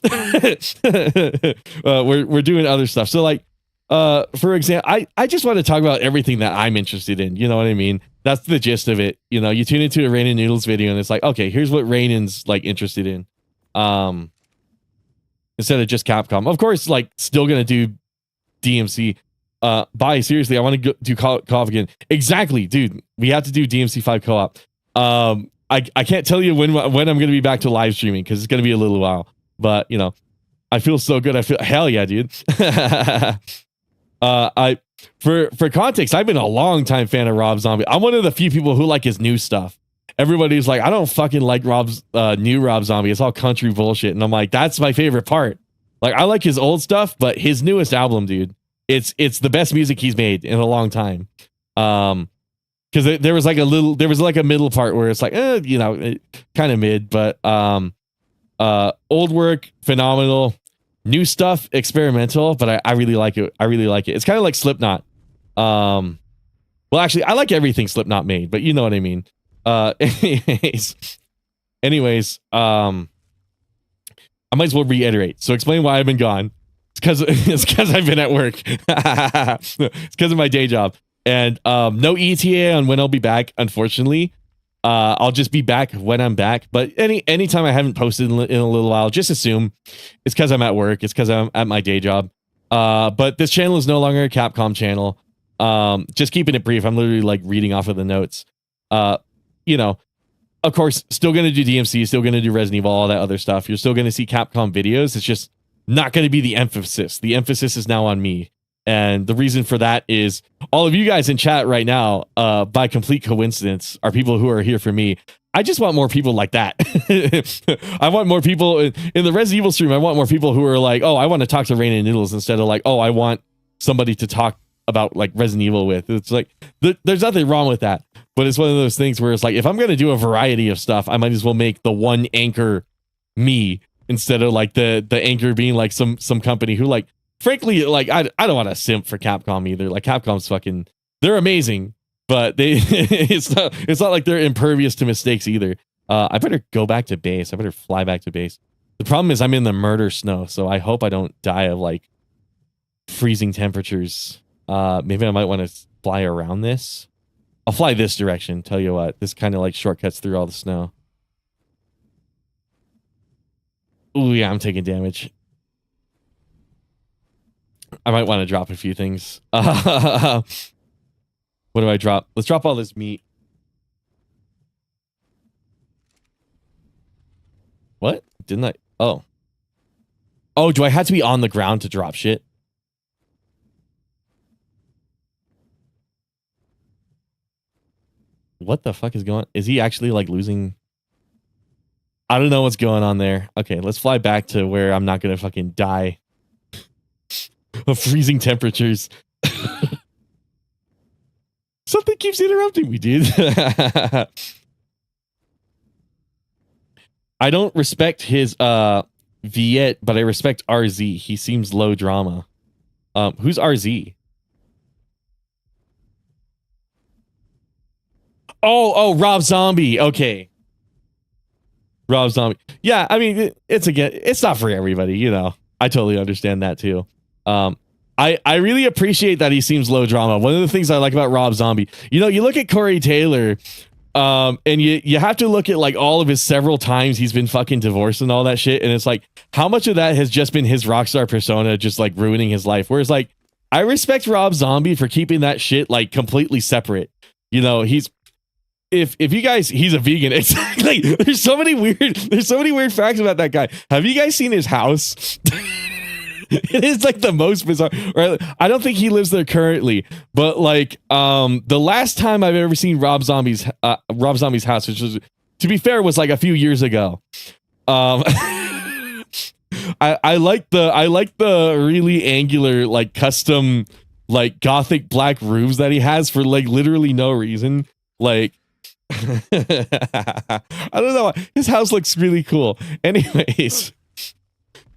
A: We're doing other stuff. So like, for example, I just want to talk about everything that I'm interested in. You know what I mean? That's the gist of it. You know, you tune into a Rain and Noodles video, and it's like, okay, here's what Rainan's like interested in. Instead of just Capcom, of course, like still gonna do DMC. Bye. Seriously, I want to do co-op again. Exactly, dude. We have to do DMC5 co-op. I can't tell you when I'm going to be back to live streaming because it's going to be a little while. But you know, I feel so good. I feel hell yeah, dude. For context, I've been a long time fan of Rob Zombie. I'm one of the few people who like his new stuff. Everybody's like, I don't fucking like Rob's new Rob Zombie. It's all country bullshit, and I'm like, that's my favorite part. Like, I like his old stuff, but his newest album, dude. It's the best music he's made in a long time. Because there was like a middle part where it's like, you know, kind of mid, but Old work, phenomenal. New stuff, experimental, but I really like it. I really like it. It's kind of like Slipknot. Well, actually, I like everything Slipknot made, but you know what I mean. Anyways, I might as well reiterate. So explain why I've been gone. It's because I've been at work. It's because of my day job. And no ETA on when I'll be back, unfortunately. I'll just be back when I'm back. But anytime I haven't posted in a little while, just assume it's because I'm at work. It's because I'm at my day job. But this channel is no longer a Capcom channel. Just keeping it brief. I'm literally like reading off of the notes. You know, of course, still going to do DMC, still going to do Resident Evil, all that other stuff. You're still going to see Capcom videos. It's just not going to be the emphasis. The emphasis is now on me. And the reason for that is all of you guys in chat right now, by complete coincidence, are people who are here for me. I just want more people like that. I want more people in the Resident Evil stream. I want more people who are like, oh, I want to talk to Rain and Noodles instead of like, oh, I want somebody to talk about like Resident Evil with. It's like, there's nothing wrong with that. But it's one of those things where it's like, if I'm going to do a variety of stuff, I might as well make the one anchor me instead of like the anchor being like some company who like, frankly, like I don't want to simp for Capcom either. Like Capcom's fucking, they're amazing, but they it's not like they're impervious to mistakes either. I better go back to base. I better fly back to base. The problem is I'm in the murder snow, so I hope I don't die of like freezing temperatures. Maybe I might want to fly around this. I'll fly this direction. Tell you what, this kind of like shortcuts through all the snow. Oh yeah, I'm taking damage. I might want to drop a few things. What do I drop? Let's drop all this meat. What? Didn't I? Oh. Oh, do I have to be on the ground to drop shit? What the fuck is going on? Is he actually like losing? I don't know what's going on there. Okay, let's fly back to where I'm not going to fucking die of freezing temperatures. Something keeps interrupting me, dude. I don't respect his Viet, but I respect RZ. He seems low drama. Who's RZ? Oh, Rob Zombie. Okay. Rob Zombie. Yeah, I mean, it's not for everybody, you know. I totally understand that too. I really appreciate that he seems low drama. One of the things I like about Rob Zombie, you know, you look at Corey Taylor, and you have to look at like all of his several times he's been fucking divorced and all that shit, and it's like how much of that has just been his rockstar persona just like ruining his life. Whereas like I respect Rob Zombie for keeping that shit like completely separate. You know, he's if you guys, he's a vegan. Exactly. There's so many weird facts about that guy. Have you guys seen his house? It is like the most bizarre. Right? I don't think he lives there currently, but like the last time I've ever seen Rob Zombie's house, which was, to be fair, was like a few years ago. I like the really angular like custom like gothic black roofs that he has for like literally no reason. Like I don't know. His house looks really cool. Anyways,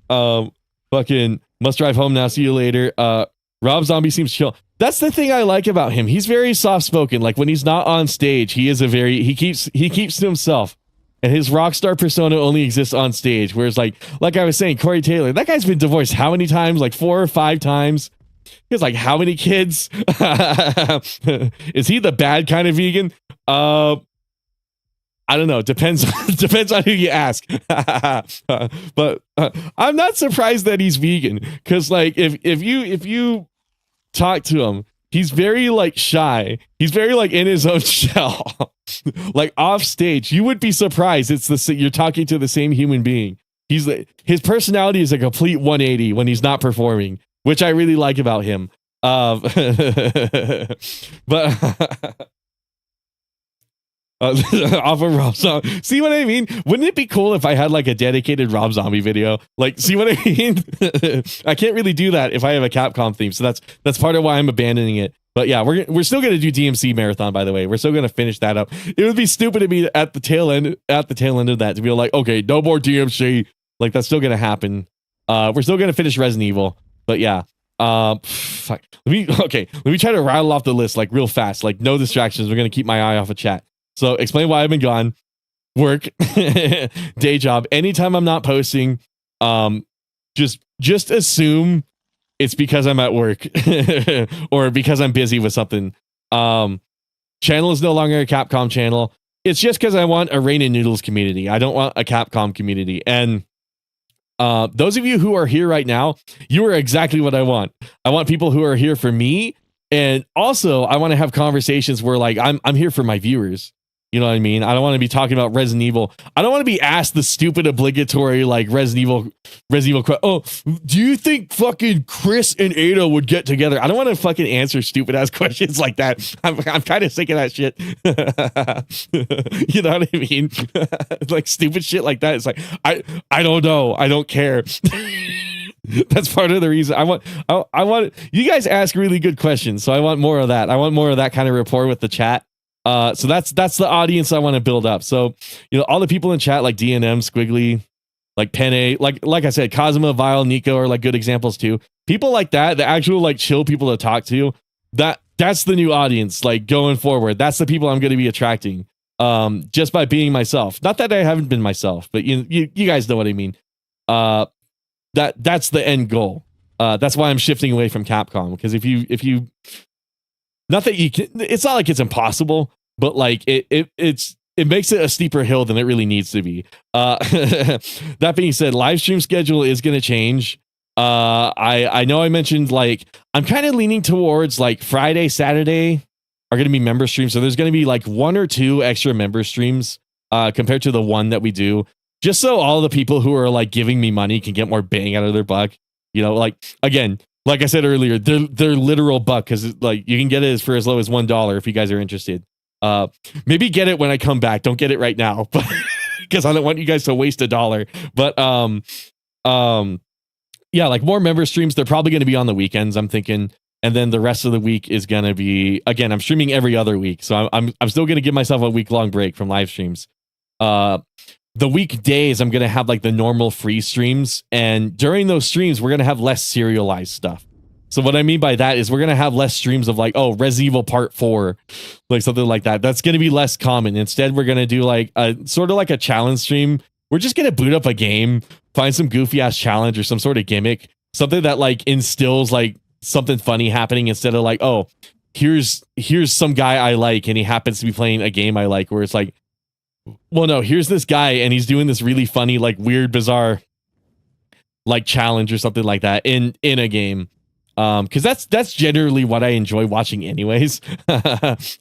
A: fucking must drive home now. See you later. Rob Zombie seems chill. That's the thing I like about him. He's very soft spoken. Like when he's not on stage, he keeps to himself. And his rock star persona only exists on stage. Whereas like I was saying, Corey Taylor, that guy's been divorced how many times? Like 4 or 5 times. He has like how many kids? Is he the bad kind of vegan? I don't know. Depends on who you ask. But I'm not surprised that he's vegan, because like if you talk to him, he's very like shy. He's very like in his own shell. Like off stage, you would be surprised you're talking to the same human being. His personality is a complete 180 when he's not performing, which I really like about him. But off of Rob Zombie. See what I mean? Wouldn't it be cool if I had like a dedicated Rob Zombie video? Like, see what I mean? I can't really do that if I have a Capcom theme, so that's part of why I'm abandoning it. But yeah, we're still gonna do DMC marathon, by the way. We're still gonna finish that up. It would be stupid to be at the tail end of that to be like, okay, no more DMC. Like that's still gonna happen. We're still gonna finish Resident Evil, but yeah. Fuck. Let me try to rattle off the list like real fast. Like no distractions. We're gonna keep my eye off of chat. So explain why I've been gone. Work, day job. Anytime I'm not posting, just assume it's because I'm at work or because I'm busy with something. Channel is no longer a Capcom channel. It's just because I want a Rain and Noodles community. I don't want a Capcom community. And those of you who are here right now, you are exactly what I want. I want people who are here for me. And also I want to have conversations where like I'm here for my viewers. You know what I mean? I don't want to be talking about Resident Evil. I don't want to be asked the stupid obligatory like Resident Evil. Oh, do you think fucking Chris and Ada would get together? I don't want to fucking answer stupid ass questions like that. I'm kind of sick of that shit. You know what I mean? Like stupid shit like that. It's like I don't know. I don't care. That's part of the reason I want you guys ask really good questions. So I want more of that. I want more of that kind of rapport with the chat. So that's the audience I want to build up. So, you know, all the people in chat like DNM, Squiggly, like Penne, like I said, Kazuma, Vile, Nico are like good examples too. People like that, the actual like chill people to talk to, that's the new audience like going forward. That's the people I'm going to be attracting just by being myself. Not that I haven't been myself, but you guys know what I mean. That's the end goal. That's why I'm shifting away from Capcom, because if you not that you can, it's not like it's impossible, but like it makes it a steeper hill than it really needs to be. That being said, live stream schedule is going to change. I know I mentioned like I'm kind of leaning towards like Friday, Saturday are going to be member streams. So there's going to be like 1 or 2 extra member streams compared to the one that we do, just so all the people who are like giving me money can get more bang out of their buck. You know, like again, like I said earlier, they're literal buck, because like you can get it for as low as $1 if you guys are interested. Maybe get it when I come back. Don't get it right now, but because I don't want you guys to waste $1. But yeah, like more member streams. They're probably going to be on the weekends, I'm thinking, and then the rest of the week is going to be, again, I'm streaming every other week, so I'm still going to give myself a week-long break from live streams. The weekdays, I'm going to have like the normal free streams. And during those streams, we're going to have less serialized stuff. So what I mean by that is we're going to have less streams of like, oh, Resident Evil Part 4, like something like that. That's going to be less common. Instead, we're going to do like a sort of like a challenge stream. We're just going to boot up a game, find some goofy ass challenge or some sort of gimmick, something that like instills like something funny happening, instead of like, oh, here's some guy I like and he happens to be playing a game I like, where it's like, well, no, here's this guy and he's doing this really funny, like weird, bizarre, like challenge or something like that in a game. Because that's generally what I enjoy watching anyways.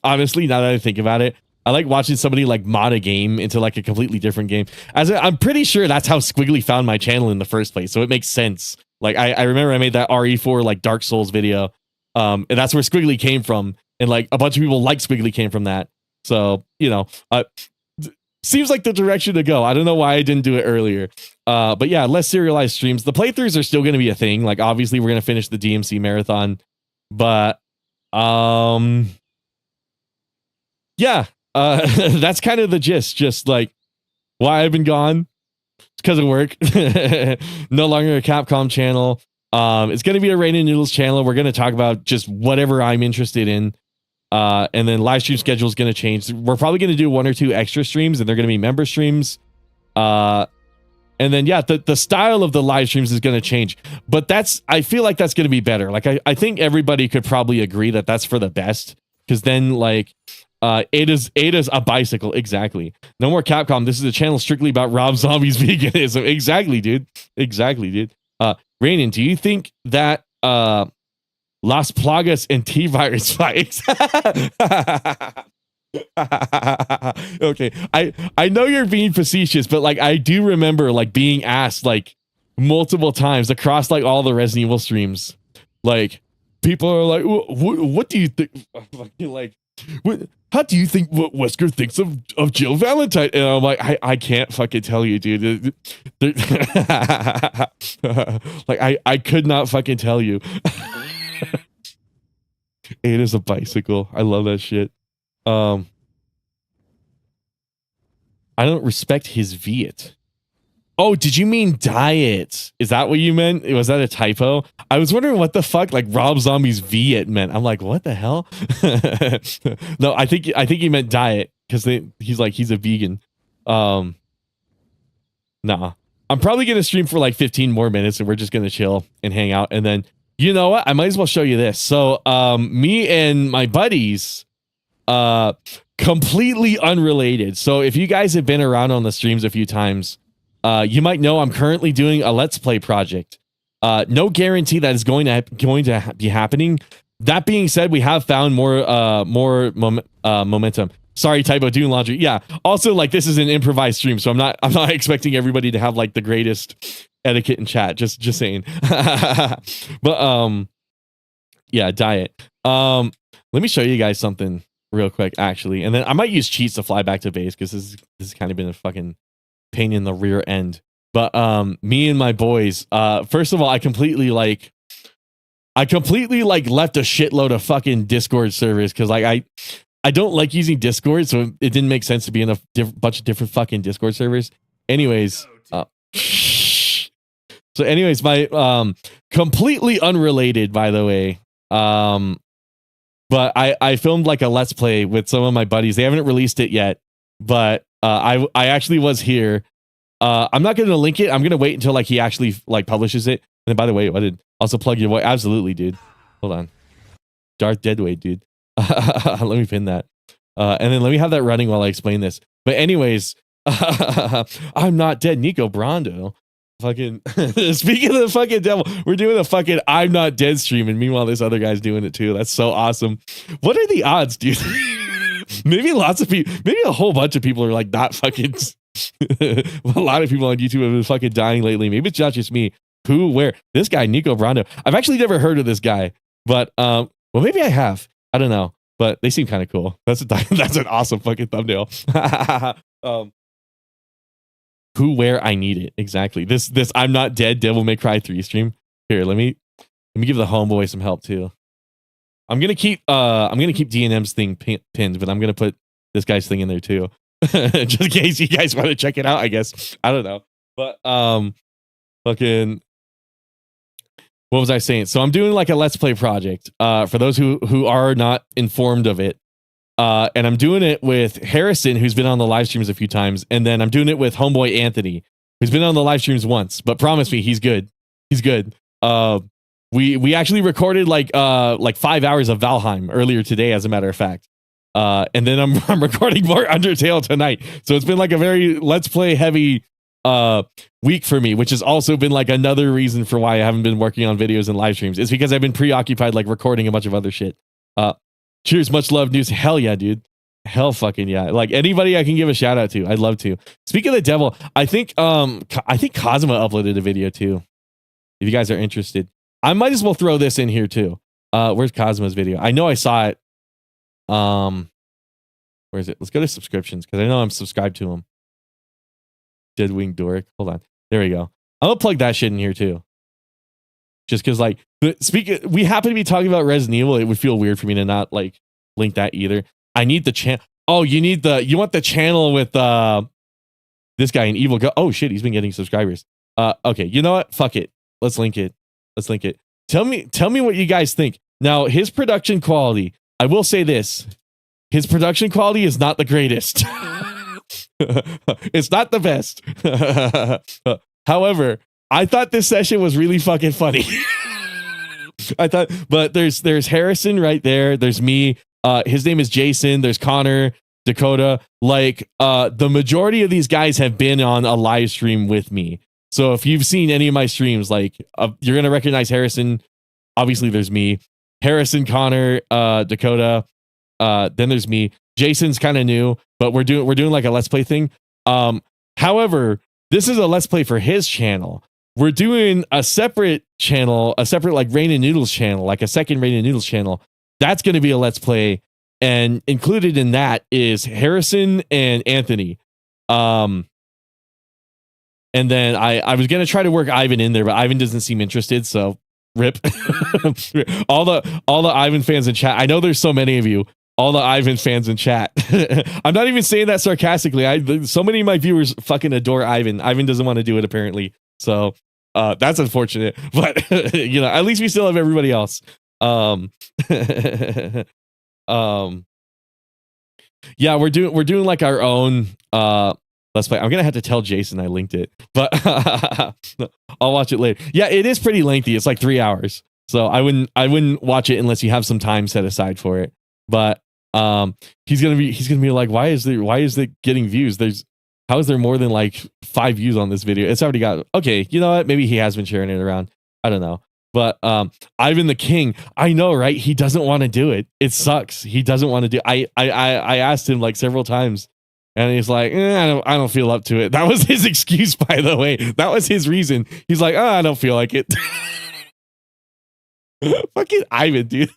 A: Honestly, now that I think about it, I like watching somebody like mod a game into like a completely different game. I'm pretty sure that's how Squiggly found my channel in the first place, so it makes sense. Like I remember I made that RE4 like Dark Souls video, and that's where Squiggly came from, and like a bunch of people like Squiggly came from that. So you know, seems like the direction to go. I don't know why I didn't do it earlier. But yeah, less serialized streams. The playthroughs are still going to be a thing. Like obviously we're going to finish the DMC marathon, but yeah, that's kind of the gist. Just like why I've been gone. It's because of work. No longer a Capcom channel. It's going to be a Rain and Noodles channel. We're going to talk about just whatever I'm interested in. And then live stream schedule is going to change. We're probably going to do 1 or 2 extra streams, and they're going to be member streams. And then, yeah, the style of the live streams is going to change, but I feel like that's going to be better. Like, I think everybody could probably agree that that's for the best, because then like, Ada's a bicycle. Exactly. No more Capcom. This is a channel strictly about Rob Zombie's veganism. Exactly, dude. Rainin, do you think that, Las Plagas and T-Virus fights? Okay, I know you're being facetious, but like I do remember like being asked like multiple times across like all the Resident Evil streams, like people are like, what do you think? Like, how do you think what Wesker thinks of Jill Valentine? And I'm like, I can't fucking tell you, dude. Like I could not fucking tell you. Ada's a bicycle. I love that shit. I don't respect his Viet. Oh, did you mean diet? Is that what you meant? Was that a typo? I was wondering what the fuck like Rob Zombie's V it meant. I'm like, what the hell? No, I think he meant diet because he's a vegan. Nah. I'm probably gonna stream for like 15 more minutes and we're just gonna chill and hang out. And then you know what? I might as well show you this. So me and my buddies, completely unrelated. So if you guys have been around on the streams a few times, you might know I'm currently doing a Let's Play project. No guarantee that is going to be happening. That being said, we have found more momentum. Sorry, typo, doing laundry. Yeah. Also, like this is an improvised stream, so I'm not expecting everybody to have like the greatest etiquette in chat. Just saying. But yeah, diet. Let me show you guys something real quick, actually, and then I might use cheats to fly back to base because this has kind of been a fucking pain in the rear end. But me and my boys, first of all, I completely left a shitload of fucking Discord servers because like I don't like using Discord, so it didn't make sense to be in a bunch of different fucking Discord servers. Anyways, so anyways, my completely unrelated, by the way. But I filmed like a Let's Play with some of my buddies. They haven't released it yet, but I actually was here. I'm not going to link it. I'm going to wait until like he actually like publishes it. And then, by the way, I did also plug your voice. Absolutely, dude. Hold on. Darth Deadweight, dude. Let me pin that. And then let me have that running while I explain this. But anyways, I'm not dead. Nico Brando. Fucking speaking of the fucking devil, we're doing a fucking I'm not dead stream, and meanwhile this other guy's doing it too. That's so awesome. What are the odds, dude? Maybe lots of people, maybe a whole bunch of people are like not fucking a lot of people on YouTube have been fucking dying lately. Maybe it's not just me. Who, where? This guy, Nico Brando. I've actually never heard of this guy, but well, maybe I have. I don't know, but they seem kind of cool. That's an awesome fucking thumbnail. Who, where, I need it. Exactly. This I'm not dead Devil May Cry 3 stream. Here, let me give the homeboy some help too. I'm gonna keep DNM's thing pinned, but I'm gonna put this guy's thing in there too. Just in case you guys want to check it out, I guess. I don't know. But fucking what was I saying? So I'm doing like a Let's Play project. For those who are not informed of it. And I'm doing it with Harrison, who's been on the live streams a few times, and then I'm doing it with homeboy Anthony, who's been on the live streams once, but promise me he's good. He's good. We actually recorded like 5 hours of Valheim earlier today, as a matter of fact. And then I'm recording more Undertale tonight. So it's been like a very Let's Play heavy week for me, which has also been like another reason for why I haven't been working on videos and live streams. It's because I've been preoccupied like recording a bunch of other shit. Cheers, much love, news. Hell yeah, dude. Hell fucking yeah. Like anybody I can give a shout out to, I'd love to. Speaking of the devil, I think Cosma uploaded a video too. If you guys are interested, I might as well throw this in here too. Where's Cosma's video? I know I saw it. Where is it? Let's go to subscriptions because I know I'm subscribed to him. Deadwing Doric. Hold on. There we go. I'm gonna plug that shit in here too. Just because, like, we happen to be talking about Resident Evil, it would feel weird for me to not like link that either. I need the channel. Oh, you want the channel with this guy in Evil Go. Oh shit, he's been getting subscribers. Okay, you know what? Fuck it. Let's link it. Tell me what you guys think. Now, his production quality. I will say this: his production quality is not the greatest. It's not the best. However, I thought this session was really fucking funny. But there's Harrison right there. There's me. His name is Jason. There's Connor, Dakota. Like, the majority of these guys have been on a live stream with me. So if you've seen any of my streams, like, you're gonna recognize Harrison. Obviously, there's me, Harrison, Connor, Dakota. Then there's me. Jason's kind of new, but we're doing like a Let's Play thing. However, this is a Let's Play for his channel. We're doing a separate channel, like Rain and Noodles channel, like a second Rain and Noodles channel. That's going to be a Let's Play, and included in that is Harrison and Anthony. And then I was going to try to work Ivan in there, but Ivan doesn't seem interested, so rip. all the Ivan fans in chat. I know there's so many of you. all the Ivan fans in chat. I'm not even saying that sarcastically. So many of my viewers fucking adore Ivan. Ivan doesn't want to do it apparently. So that's unfortunate. But you know, at least we still have everybody else. Yeah, we're doing like our own let's play. I'm gonna have to tell Jason I linked it, but I'll watch it later. Yeah, it is pretty lengthy. It's like 3 hours. So I wouldn't watch it unless you have some time set aside for it. But he's gonna be like, why is it getting views? How is there more than like 5 views on this video? It's already got, okay, you know what? Maybe he has been sharing it around. I don't know. But Ivan the King, I know, right? He doesn't want to do it. It sucks. He doesn't want to do. I asked him like several times, and he's like, I don't feel up to it. That was his excuse, by the way. That was his reason. He's like, I don't feel like it. Fucking Ivan, dude.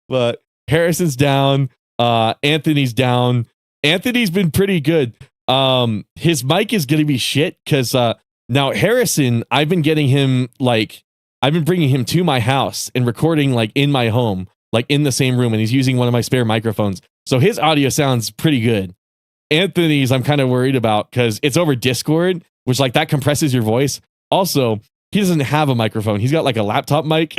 A: But Harrison's down. Anthony's down. Anthony's been pretty good. His mic is gonna be shit because now Harrison, I've been bringing him to my house and recording like in my home, like in the same room, and he's using one of my spare microphones. So his audio sounds pretty good. Anthony's I'm kind of worried about because it's over Discord, which like that compresses your voice. Also, he doesn't have a microphone. He's got like a laptop mic.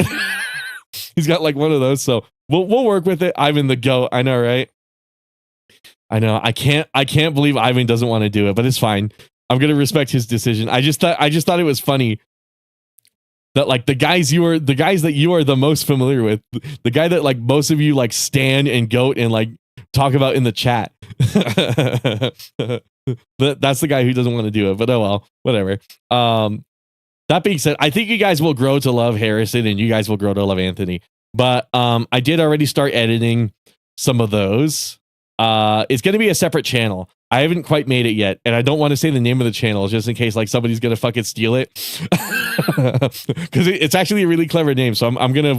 A: He's got like one of those. So we'll work with it. Ivan the GOAT. I know, right? I know. I can't believe Ivan doesn't want to do it, but it's fine. I'm gonna respect his decision. I just thought it was funny that like the guys that you are the most familiar with, the guy that like most of you like stan and goat and like talk about in the chat. That's the guy who doesn't want to do it, but oh well, whatever. That being said, I think you guys will grow to love Harrison and you guys will grow to love Anthony. But I did already start editing some of those. It's going to be a separate channel. I haven't quite made it yet, and I don't want to say the name of the channel just in case like somebody's going to fucking steal it. Because it's actually a really clever name, so I'm going to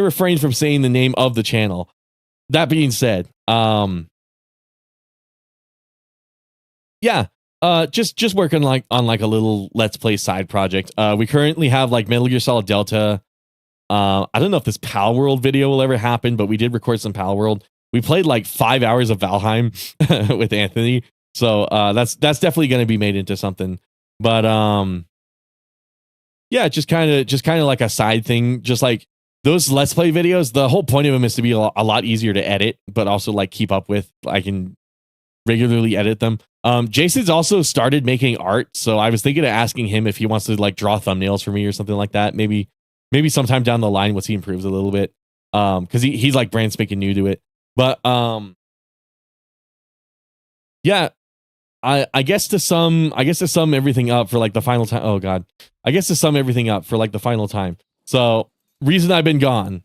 A: refrain from saying the name of the channel. That being said, yeah, just working like on like a little Let's Play side project. We currently have like Metal Gear Solid Delta. I don't know if this Pal World video will ever happen, but we did record some Pal World. We played like 5 hours of Valheim with Anthony, so that's definitely going to be made into something. But yeah, just kind of like a side thing. Just like those Let's Play videos, the whole point of them is to be a lot easier to edit, but also like keep up with. I can regularly edit them. Jason's also started making art, so I was thinking of asking him if he wants to like draw thumbnails for me or something like that. Maybe sometime down the line once he improves a little bit, because he's like brand spanking new to it. But yeah, I guess to sum everything up for like the final time. Oh god, I guess to sum everything up for like the final time. So reason I've been gone,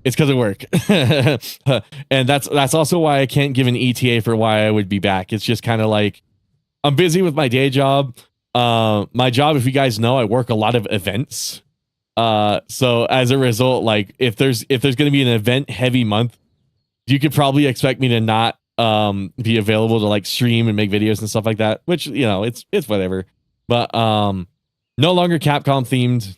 A: it's because of work, and that's also why I can't give an ETA for why I would be back. It's just kind of like I'm busy with my day job. My job, if you guys know, I work a lot of events. So as a result, like if there's going to be an event heavy month, you could probably expect me to not be available to like stream and make videos and stuff like that, which, you know, it's whatever. But no longer Capcom themed.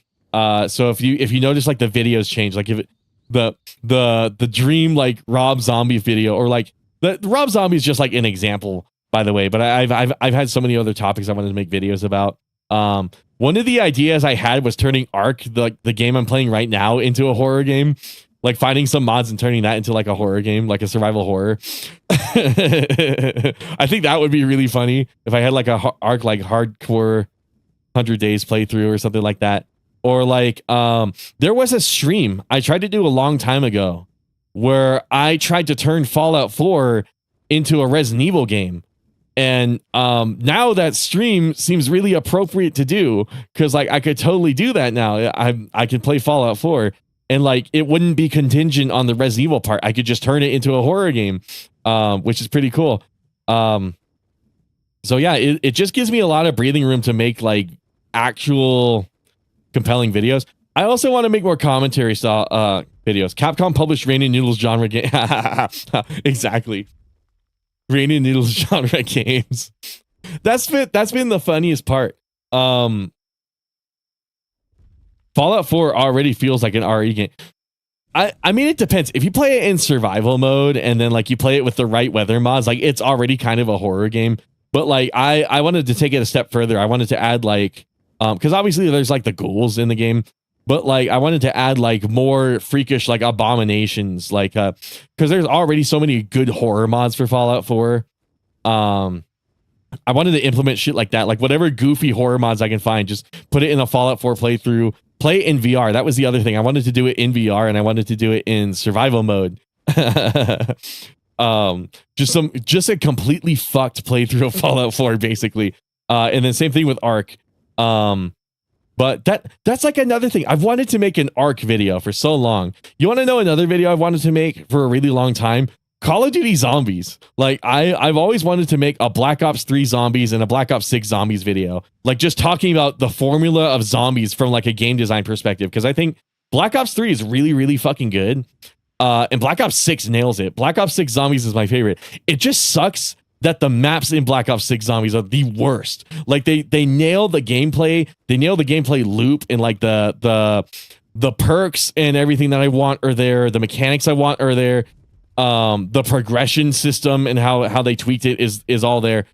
A: So if you notice like the videos change, like if it, the dream like Rob Zombie video, or like the Rob Zombie is just like an example, by the way, but I've had so many other topics I wanted to make videos about. One of the ideas I had was turning Ark, the game I'm playing right now, into a horror game. Like finding some mods and turning that into like a horror game, like a survival horror. I think that would be really funny if I had like a Ark like hardcore 100 days playthrough or something like that. Or like there was a stream I tried to do a long time ago where I tried to turn Fallout 4 into a Resident Evil game. And now that stream seems really appropriate to do, because like I could totally do that now. I could play Fallout 4 and like it wouldn't be contingent on the Resident Evil part. I could just turn it into a horror game, which is pretty cool. So yeah, it just gives me a lot of breathing room to make like actual compelling videos. I also want to make more commentary style videos. Capcom published Rain and Noodles genre game. Exactly. Rain and Noodles genre games. That's been the funniest part. Fallout 4 already feels like an RE game. I mean, it depends. If you play it in survival mode and then like you play it with the right weather mods, like it's already kind of a horror game. But like I wanted to take it a step further. I wanted to add like because obviously there's like the ghouls in the game, but like I wanted to add like more freakish like abominations, like because there's already so many good horror mods for Fallout 4. I wanted to implement shit like that, like whatever goofy horror mods I can find, just put it in a Fallout 4 playthrough, play it in VR. That was the other thing. I wanted to do it in VR and I wanted to do it in survival mode. Just a completely fucked playthrough of Fallout 4, basically. And then same thing with Ark. But that's like another thing. I've wanted to make an Ark video for so long. You want to know another video I've wanted to make for a really long time? Call of Duty Zombies. Like I've always wanted to make a Black Ops 3 Zombies and a Black Ops 6 Zombies video. Like just talking about the formula of zombies from like a game design perspective. Because I think Black Ops 3 is really, really fucking good. And Black Ops 6 nails it. Black Ops 6 Zombies is my favorite. It just sucks that the maps in Black Ops 6 Zombies are the worst. Like they nail the gameplay. They nail the gameplay loop and like the perks and everything that I want are there. The mechanics I want are there. The progression system and how they tweaked it is all there.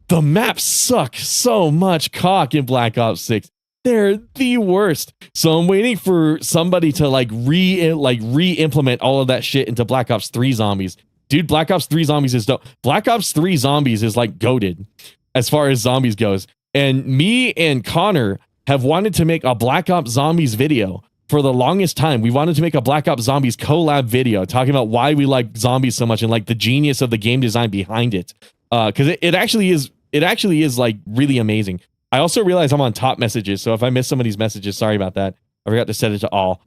A: The maps suck so much cock in Black Ops 6. They're the worst. So I'm waiting for somebody to re-implement all of that shit into Black Ops 3 Zombies. Dude, Black Ops 3 Zombies is dope. Black Ops 3 Zombies is like goated as far as zombies goes. And me and Connor have wanted to make a Black Ops Zombies video for the longest time. We wanted to make a Black Ops Zombies collab video talking about why we like zombies so much and like the genius of the game design behind it. Because it actually is like really amazing. I also realize I'm on top messages, so if I miss some of these messages, sorry about that. I forgot to set it to all.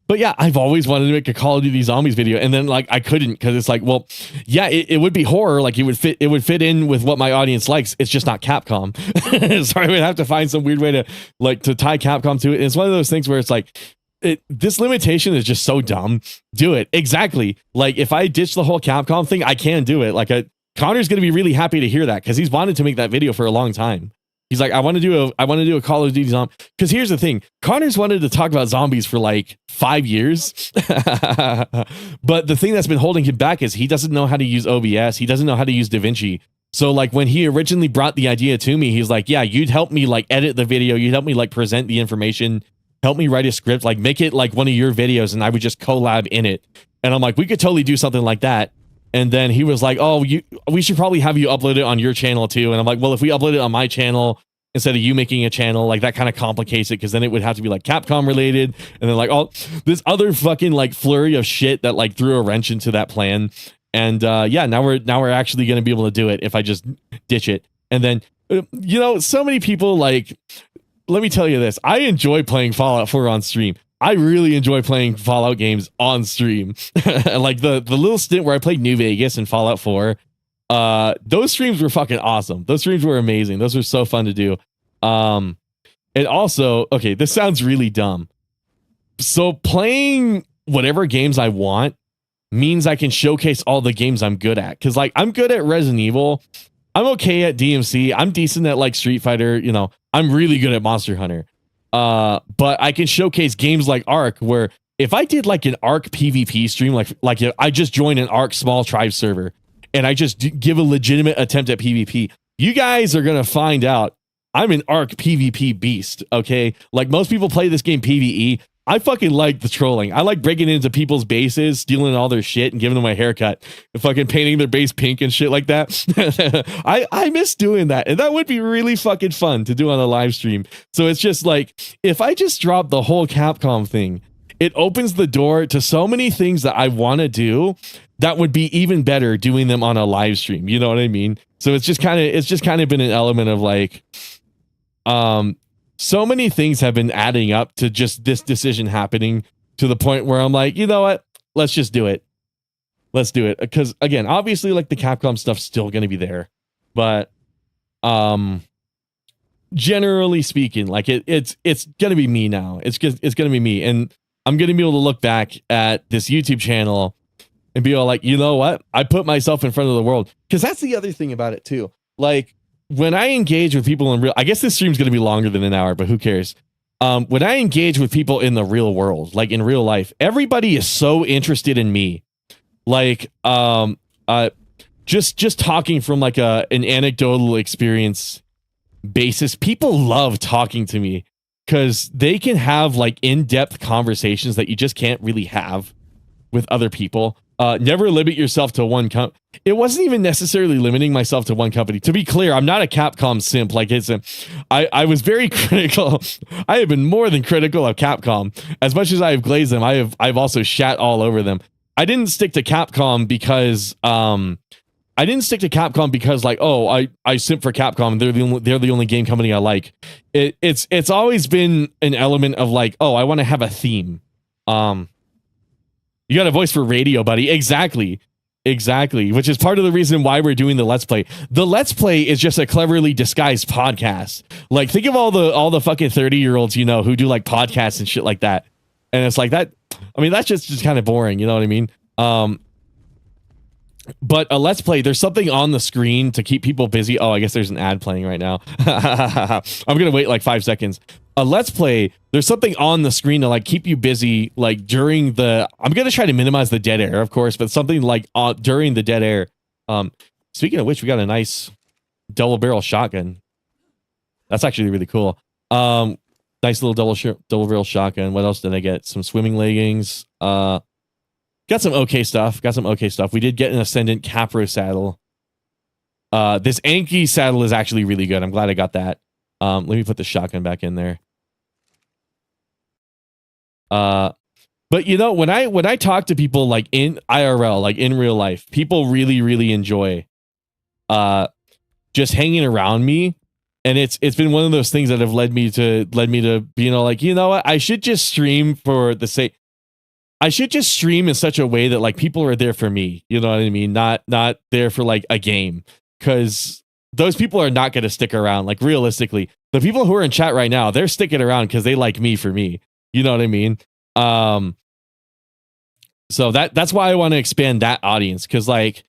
A: But yeah, I've always wanted to make a Call of Duty Zombies video, and then like I couldn't because it's like, well, yeah, it would be horror, like it would fit in with what my audience likes. It's just not Capcom. So I would have to find some weird way to tie Capcom to it. And it's one of those things where it's like, this limitation is just so dumb. Do it. Exactly. Like if I ditch the whole Capcom thing, I can do it. Like Connor's gonna be really happy to hear that because he's wanted to make that video for a long time. He's like, I want to do a Call of Duty zombie. Because here's the thing, Connor's wanted to talk about zombies for like 5 years. But the thing that's been holding him back is he doesn't know how to use OBS. He doesn't know how to use DaVinci. So like when he originally brought the idea to me, he's like, yeah, you'd help me like edit the video. You'd help me like present the information, help me write a script, like make it like one of your videos. And I would just collab in it. And I'm like, we could totally do something like that. And then he was like, oh, we should probably have you upload it on your channel too. And I'm like, well, if we upload it on my channel instead of you making a channel, like that kind of complicates it because then it would have to be like Capcom related. And then like all this other fucking like flurry of shit that like threw a wrench into that plan. And yeah, now we're actually going to be able to do it if I just ditch it. And then, so many people like, let me tell you this. I enjoy playing Fallout 4 on stream. I really enjoy playing Fallout games on stream. Like the little stint where I played New Vegas and Fallout 4, those streams were fucking awesome. Those streams were amazing. Those were so fun to do. And also, okay, this sounds really dumb. So playing whatever games I want means I can showcase all the games I'm good at. Because like I'm good at Resident Evil. I'm okay at DMC. I'm decent at like Street Fighter. I'm really good at Monster Hunter. But I can showcase games like Ark, where if I did like an Ark PvP stream, like if I just join an Ark small tribe server and I just give a legitimate attempt at PvP, you guys are going to find out I'm an Ark PvP beast. Okay. Like most people play this game PvE. I fucking like the trolling. I like breaking into people's bases, stealing all their shit and giving them a haircut and fucking painting their base pink and shit like that. I miss doing that. And that would be really fucking fun to do on a live stream. So it's just like, if I just drop the whole Capcom thing, it opens the door to so many things that I want to do that would be even better doing them on a live stream. You know what I mean? So it's just kind of been an element of like, so many things have been adding up to just this decision happening to the point where I'm like, you know what? Let's just do it. Let's do it. Because again, obviously like the Capcom stuff's still going to be there, but, generally speaking, like it's going to be me now. It's going to be me. And I'm going to be able to look back at this YouTube channel and be all like, you know what? I put myself in front of the world. Cause that's the other thing about it too. Like, when I engage with people in real, I guess this stream's going to be longer than an hour, but who cares? when I engage with people in the real world, like in real life, everybody is so interested in me. Like, just talking from like an anecdotal experience basis, people love talking to me because they can have like in-depth conversations that you just can't really have with other people. Never limit yourself to one It wasn't even necessarily limiting myself to one company. To be clear, I'm not a Capcom simp. Like I was very critical. I have been more than critical of Capcom. As much as I have glazed them, I've also shat all over them. I didn't stick to Capcom because like, oh, I simp for Capcom. They're the only game company I like. It's always been an element of like, oh, I want to have a theme. You got a voice for radio, buddy. Exactly. Which is part of the reason why we're doing the Let's Play. The Let's Play is just a cleverly disguised podcast. Like, think of all the fucking 30-year-olds, you know, who do like podcasts and shit like that. And it's like that. I mean, that's just kind of boring. You know what I mean? But a Let's Play, there's something on the screen to keep people busy. Oh, I guess there's an ad playing right now. I'm going to wait like 5 seconds. A Let's Play, there's something on the screen to like keep you busy, like during I'm going to try to minimize the dead air, of course, but something like during the dead air. Speaking of which, we got a nice double barrel shotgun. That's actually really cool. Nice little double barrel shotgun. What else did I get? Some swimming leggings. Got some okay stuff. We did get an Ascendant Capro saddle. This Anki saddle is actually really good. I'm glad I got that. Let me put the shotgun back in there. But you know, when I talk to people like in IRL, like in real life, people really, really enjoy just hanging around me. And it's been one of those things that have led me to you know, like, you know what, I should just stream for the sake. I should just stream in such a way that like people are there for me. You know what I mean? Not there for like a game, because those people are not going to stick around. Like, realistically, the people who are in chat right now, they're sticking around because they like me for me. You know what I mean? So that's why I want to expand that audience, because like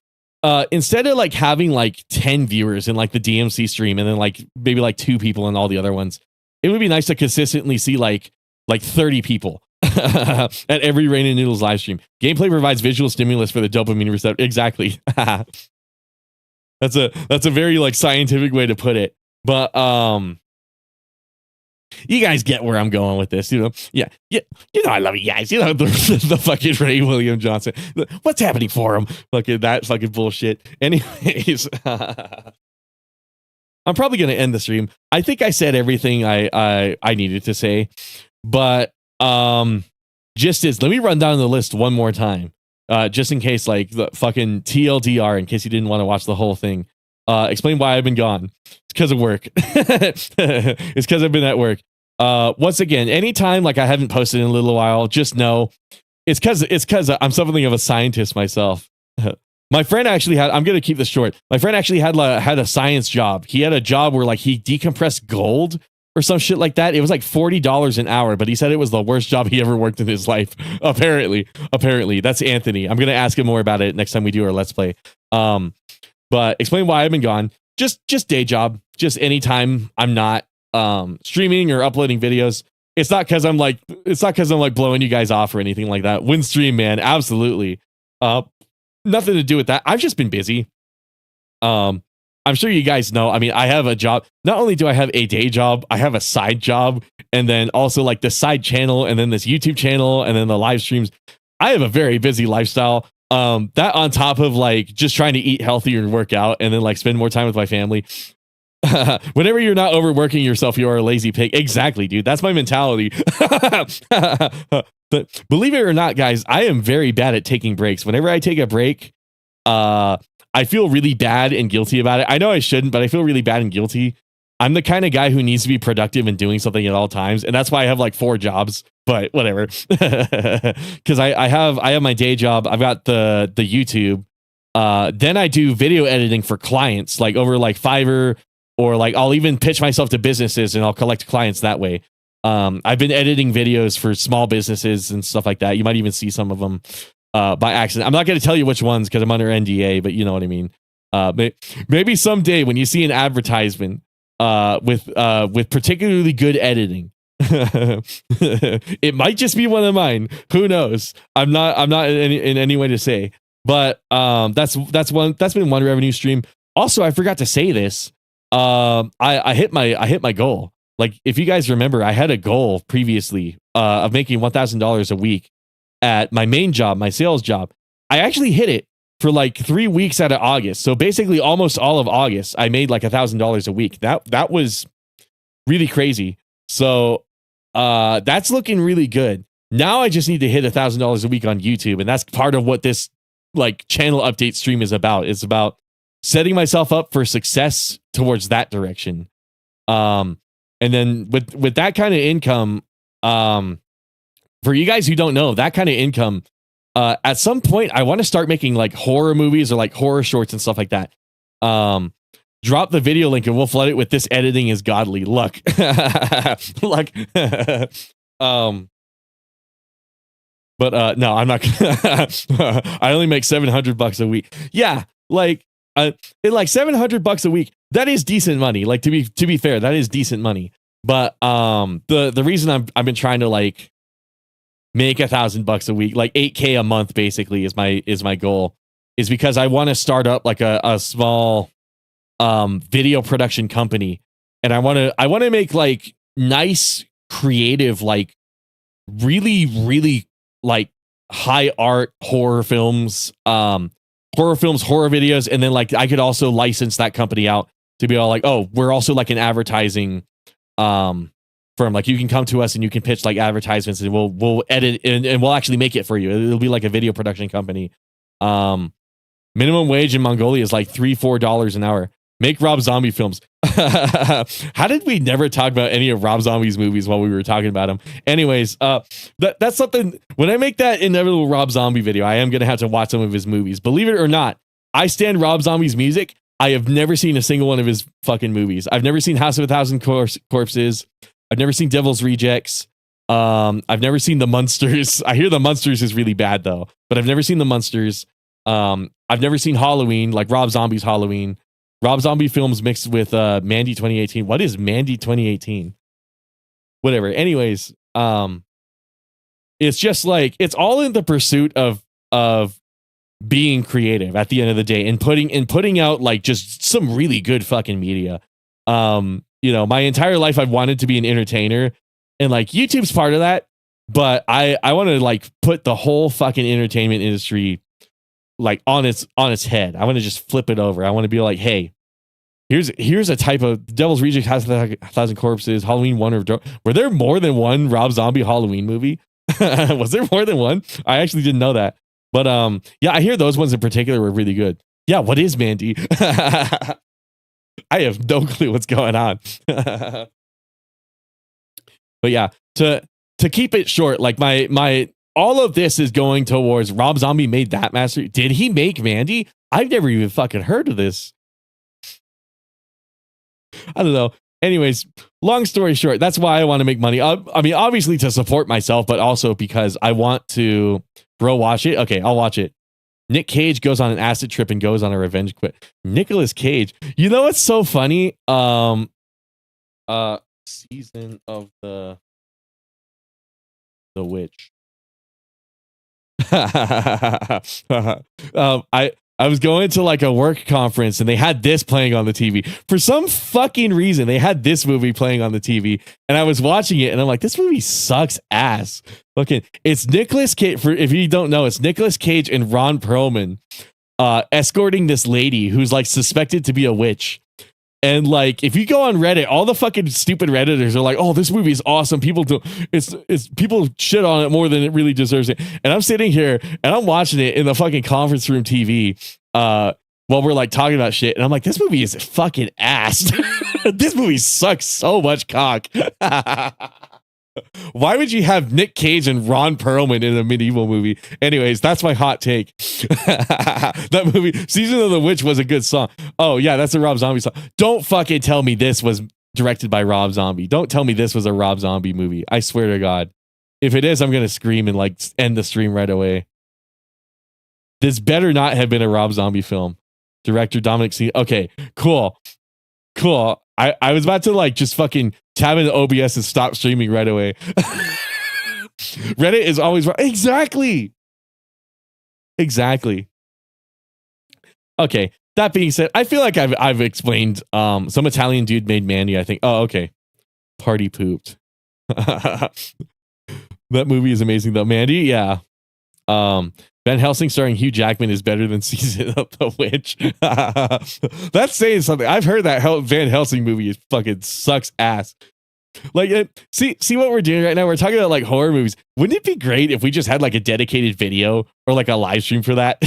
A: instead of like having like 10 viewers in like the DMC stream and then like maybe like 2 people in all the other ones, it would be nice to consistently see like 30 people at every Rain and Noodles live stream. Gameplay provides visual stimulus for the dopamine receptor. Exactly. That's a very like scientific way to put it. But you guys get where I'm going with this, you know? Yeah. You know, I love you guys. You know, the fucking Ray William Johnson. What's happening for him? Fucking that fucking bullshit. Anyways, I'm probably gonna end the stream. I think I said everything I needed to say, but just let me run down the list one more time. Just in case, like, the fucking TLDR, in case you didn't want to watch the whole thing. Explain why I've been gone. It's because of work. It's because I've been at work. Once again, anytime like I haven't posted in a little while, just know it's because I'm something of a scientist myself. My friend actually I'm gonna keep this short. My friend actually had a science job. He had a job where like he decompressed gold or some shit like that. It was like $40 an hour, but he said it was the worst job he ever worked in his life. Apparently, that's Anthony. I'm gonna ask him more about it next time we do our Let's Play. But explain why I've been gone. Just day job. Just anytime I'm not streaming or uploading videos. It's not because I'm like blowing you guys off or anything like that. Win stream, man. Absolutely. Nothing to do with that. I've just been busy. I'm sure you guys know. I mean, I have a job. Not only do I have a day job, I have a side job, and then also like the side channel, and then this YouTube channel, and then the live streams. I have a very busy lifestyle. That on top of like just trying to eat healthier and work out, and then like spend more time with my family. Whenever you're not overworking yourself, you are a lazy pig. Exactly, dude. That's my mentality. But believe it or not, guys, I am very bad at taking breaks. Whenever I take a break, I feel really bad and guilty about it. I know I shouldn't, but I feel really bad and guilty. I'm the kind of guy who needs to be productive and doing something at all times, and that's why I have like 4 jobs. But whatever, because I have my day job. I've got the YouTube. Then I do video editing for clients, like over like Fiverr, or like I'll even pitch myself to businesses and I'll collect clients that way. I've been editing videos for small businesses and stuff like that. You might even see some of them by accident. I'm not going to tell you which ones because I'm under NDA, but you know what I mean. Maybe someday when you see an advertisement with particularly good editing, It might just be one of mine. Who knows? I'm not in any way to say. But that's been one revenue stream. Also, I forgot to say this. I hit my goal. Like, if you guys remember, I had a goal previously of making $1,000 a week at my main job, my sales job. I actually hit it for like 3 weeks out of August. So basically almost all of August, I made like $1,000 a week. That was really crazy. So that's looking really good. Now I just need to hit $1,000 a week on YouTube. And that's part of what this like channel update stream is about. It's about setting myself up for success towards that direction. And then with that kind of income, for you guys who don't know, that kind of income, at some point I want to start making like horror movies or like horror shorts and stuff like that. Drop the video link and we'll flood it with "This editing is godly." Look. Look. But no, I'm not I only make $700 a week. Yeah, like like $700 a week, that is decent money. Like, to be fair, that is decent money. But the reason I've been trying to like make $1,000 a week, like $8K a month basically is my goal, is because I want to start up like a small video production company. And I want to make like nice, creative, like really like high art horror films, horror videos. And then like I could also license that company out to be all like, oh, we're also like an advertising firm. Like, you can come to us and you can pitch like advertisements and we'll edit and we'll actually make it for you. It'll be like a video production company. Minimum wage in Mongolia is like $3-4 an hour. Make Rob Zombie films. How did we never talk about any of Rob Zombie's movies while we were talking about him? Anyways, that's something. When I make that inevitable Rob Zombie video, I am going to have to watch some of his movies. Believe it or not, I stand Rob Zombie's music. I have never seen a single one of his fucking movies. I've never seen House of a Thousand Corpses. I've never seen Devil's Rejects. I've never seen The Munsters. I hear The Munsters is really bad though, but I've never seen The Munsters. I've never seen Halloween, like Rob Zombie's Halloween. Rob Zombie films mixed with Mandy 2018. What is Mandy 2018? Whatever. Anyways, it's just like, it's all in the pursuit of being creative at the end of the day and putting out like just some really good fucking media. You know, my entire life I've wanted to be an entertainer, and like YouTube's part of that, but I want to like put the whole fucking entertainment industry like on its head. I want to just flip it over. I want to be like, hey, here's a type of Devil's Reject, Has a Thousand Corpses, Halloween 1, or were there more than one Rob Zombie Halloween movie? Was there more than one? I actually didn't know that. But yeah, I hear those ones in particular were really good. Yeah, what is Mandy? I have no clue what's going on. But yeah, to keep it short, like my all of this is going towards Rob Zombie made that master. Did he make Mandy? I've never even fucking heard of this. I don't know. Anyways, long story short, that's why I want to make money. I mean, obviously to support myself, but also because I want to. Bro, watch it. Okay, I'll watch it. Nick Cage goes on an acid trip and goes on a revenge quit. Nicolas Cage. You know what's so funny? Season of the Witch. I was going to like a work conference and they had this playing on the TV. For some fucking reason, they had this movie playing on the TV, and I was watching it and I'm like, this movie sucks ass. Okay, it's Nicolas Cage. For if you don't know, it's Nicolas Cage and Ron Perlman escorting this lady who's like suspected to be a witch. And like, if you go on Reddit, all the fucking stupid Redditors are like, "Oh, this movie is awesome. People do it's people shit on it more than it really deserves it." And I'm sitting here and I'm watching it in the fucking conference room TV while we're like talking about shit, and I'm like, "This movie is fucking ass. This movie sucks so much cock." Why would you have Nick Cage and Ron Perlman in a medieval movie? Anyways, that's my hot take. That movie, Season of the Witch, was a good song. Oh, yeah, that's a Rob Zombie song. Don't fucking tell me this was directed by Rob Zombie. Don't tell me this was a Rob Zombie movie. I swear to God. If it is, I'm going to scream and like end the stream right away. This better not have been a Rob Zombie film. Director Dominic C. Okay, cool. I was about to like just fucking tab into OBS and stop streaming right away. Reddit is always right. Exactly. Okay. That being said, I feel like I've explained. Some Italian dude made Mandy, I think. Oh, okay. Party pooped. That movie is amazing though. Mandy, yeah. Van Helsing starring Hugh Jackman is better than Season of the Witch. That's saying something. I've heard that Van Helsing movie is fucking sucks ass. Like, see what we're doing right now? We're talking about like horror movies. Wouldn't it be great if we just had like a dedicated video or like a live stream for that?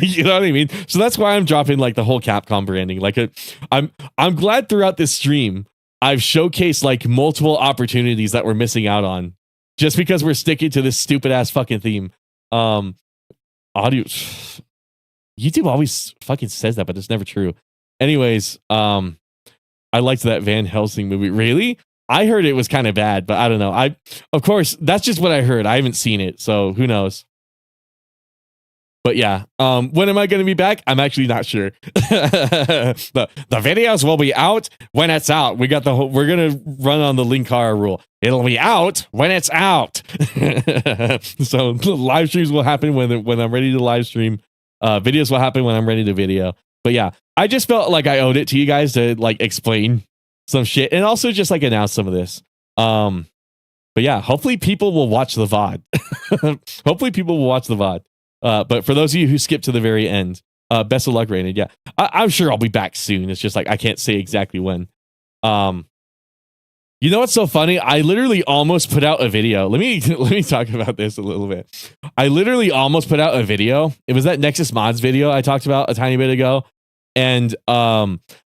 A: You know what I mean? So that's why I'm dropping like the whole Capcom branding. Like, I'm glad throughout this stream I've showcased like multiple opportunities that we're missing out on, just because we're sticking to this stupid ass fucking theme. Audio. YouTube always fucking says that, but it's never true. Anyways, I liked that Van Helsing movie. Really? I heard it was kind of bad, but I don't know. Of course, that's just what I heard. I haven't seen it, so who knows? But yeah, when am I going to be back? I'm actually not sure. The videos will be out when it's out. We're going to run on the Linkara rule. It'll be out when it's out. So live streams will happen when I'm ready to live stream. Videos will happen when I'm ready to video. But yeah, I just felt like I owed it to you guys to like explain some shit and also just like announce some of this. But yeah, hopefully people will watch the VOD. But for those of you who skipped to the very end, best of luck, Rained. Yeah, I'm sure I'll be back soon. It's just like I can't say exactly when. You know what's so funny? I literally almost put out a video. Let me talk about this a little bit. I literally almost put out a video. It was that Nexus Mods video I talked about a tiny bit ago, and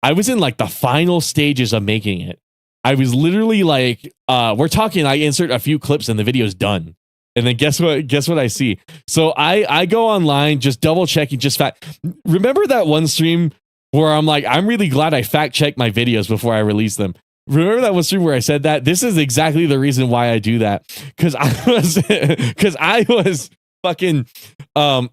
A: I was in like the final stages of making it. I was literally like, we're talking. I insert a few clips and the video's done. And then guess what I see? So I go online, just double checking, remember that one stream where I'm like, I'm really glad I fact checked my videos before I release them. Remember that one stream where I said that? This is exactly the reason why I do that. Because I was fucking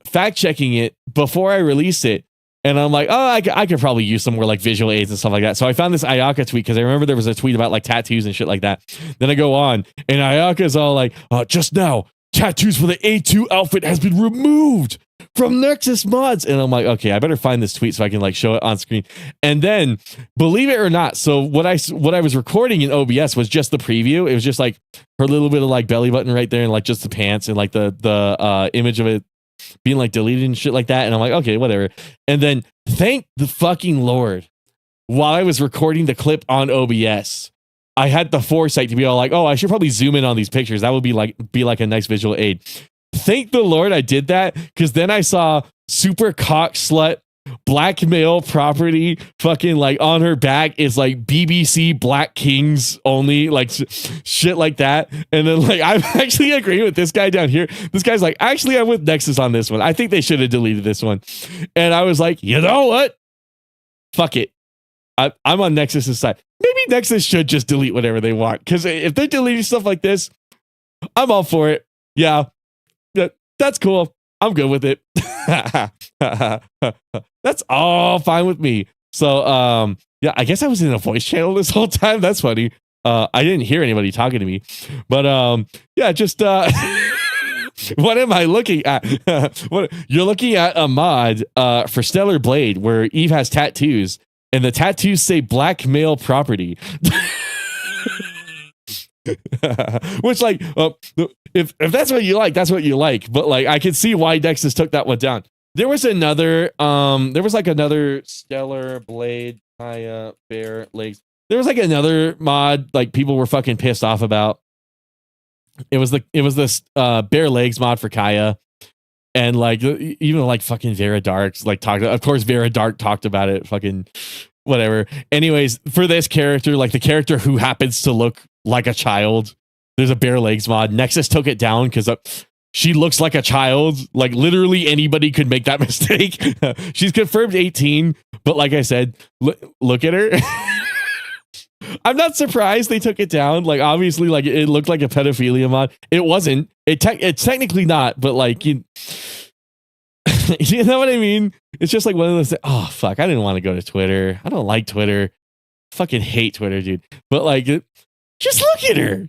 A: fact checking it before I released it. And I'm like, oh, I could probably use some more like visual aids and stuff like that. So I found this Ayaka tweet because I remember there was a tweet about like tattoos and shit like that. Then I go on and Ayaka's all like, just now, tattoos for the A2 outfit has been removed from Nexus Mods. And I'm like, okay, I better find this tweet so I can like show it on screen. And then, believe it or not, so what I was recording in OBS was just the preview. It was just like her little bit of like belly button right there and like just the pants and like the image of it being like deleted and shit like that. And I'm like, okay, whatever. And then thank the fucking Lord, while I was recording the clip on OBS, I had the foresight to be all like, oh, I should probably zoom in on these pictures. That would be like a nice visual aid. Thank the Lord I did that, because then I saw super cock slut black male property fucking like on her back is like BBC Black Kings only, like shit like that. And then like I'm actually agreeing with this guy down here. This guy's like, actually I'm with Nexus on this one. I think they should have deleted this one. And I was like, you know what, fuck it, I'm on Nexus's side. Maybe Nexus should just delete whatever they want, because if they're deleting stuff like this, I'm all for it. Yeah, that's cool. I'm good with it. That's all fine with me. So yeah, I guess I was in a voice channel this whole time. That's funny. I didn't hear anybody talking to me, but yeah, just what am I looking at? What you're looking at, a mod for Stellar Blade where Eve has tattoos and the tattoos say black male property. Which like if that's what you like, that's what you like. But like I can see why Nexus took that one down. There was another another Stellar Blade Kaya Bare Legs. There was like another mod like people were fucking pissed off about. It was this Bare Legs mod for Kaya. And like even like fucking Vera Dark's like talked, of course Vera Dark talked about it, fucking whatever. Anyways, for this character, like the character who happens to look like a child, there's a Bare Legs mod. Nexus took it down because she looks like a child. Like literally anybody could make that mistake. She's confirmed 18, but like I said, look at her. I'm not surprised they took it down. Like obviously, like it looked like a pedophilia mod. It wasn't. It's technically not, but like you know what I mean? It's just like one of those. Oh fuck! I didn't want to go to Twitter. I don't like Twitter. Fucking hate Twitter, dude. But like Just look at her.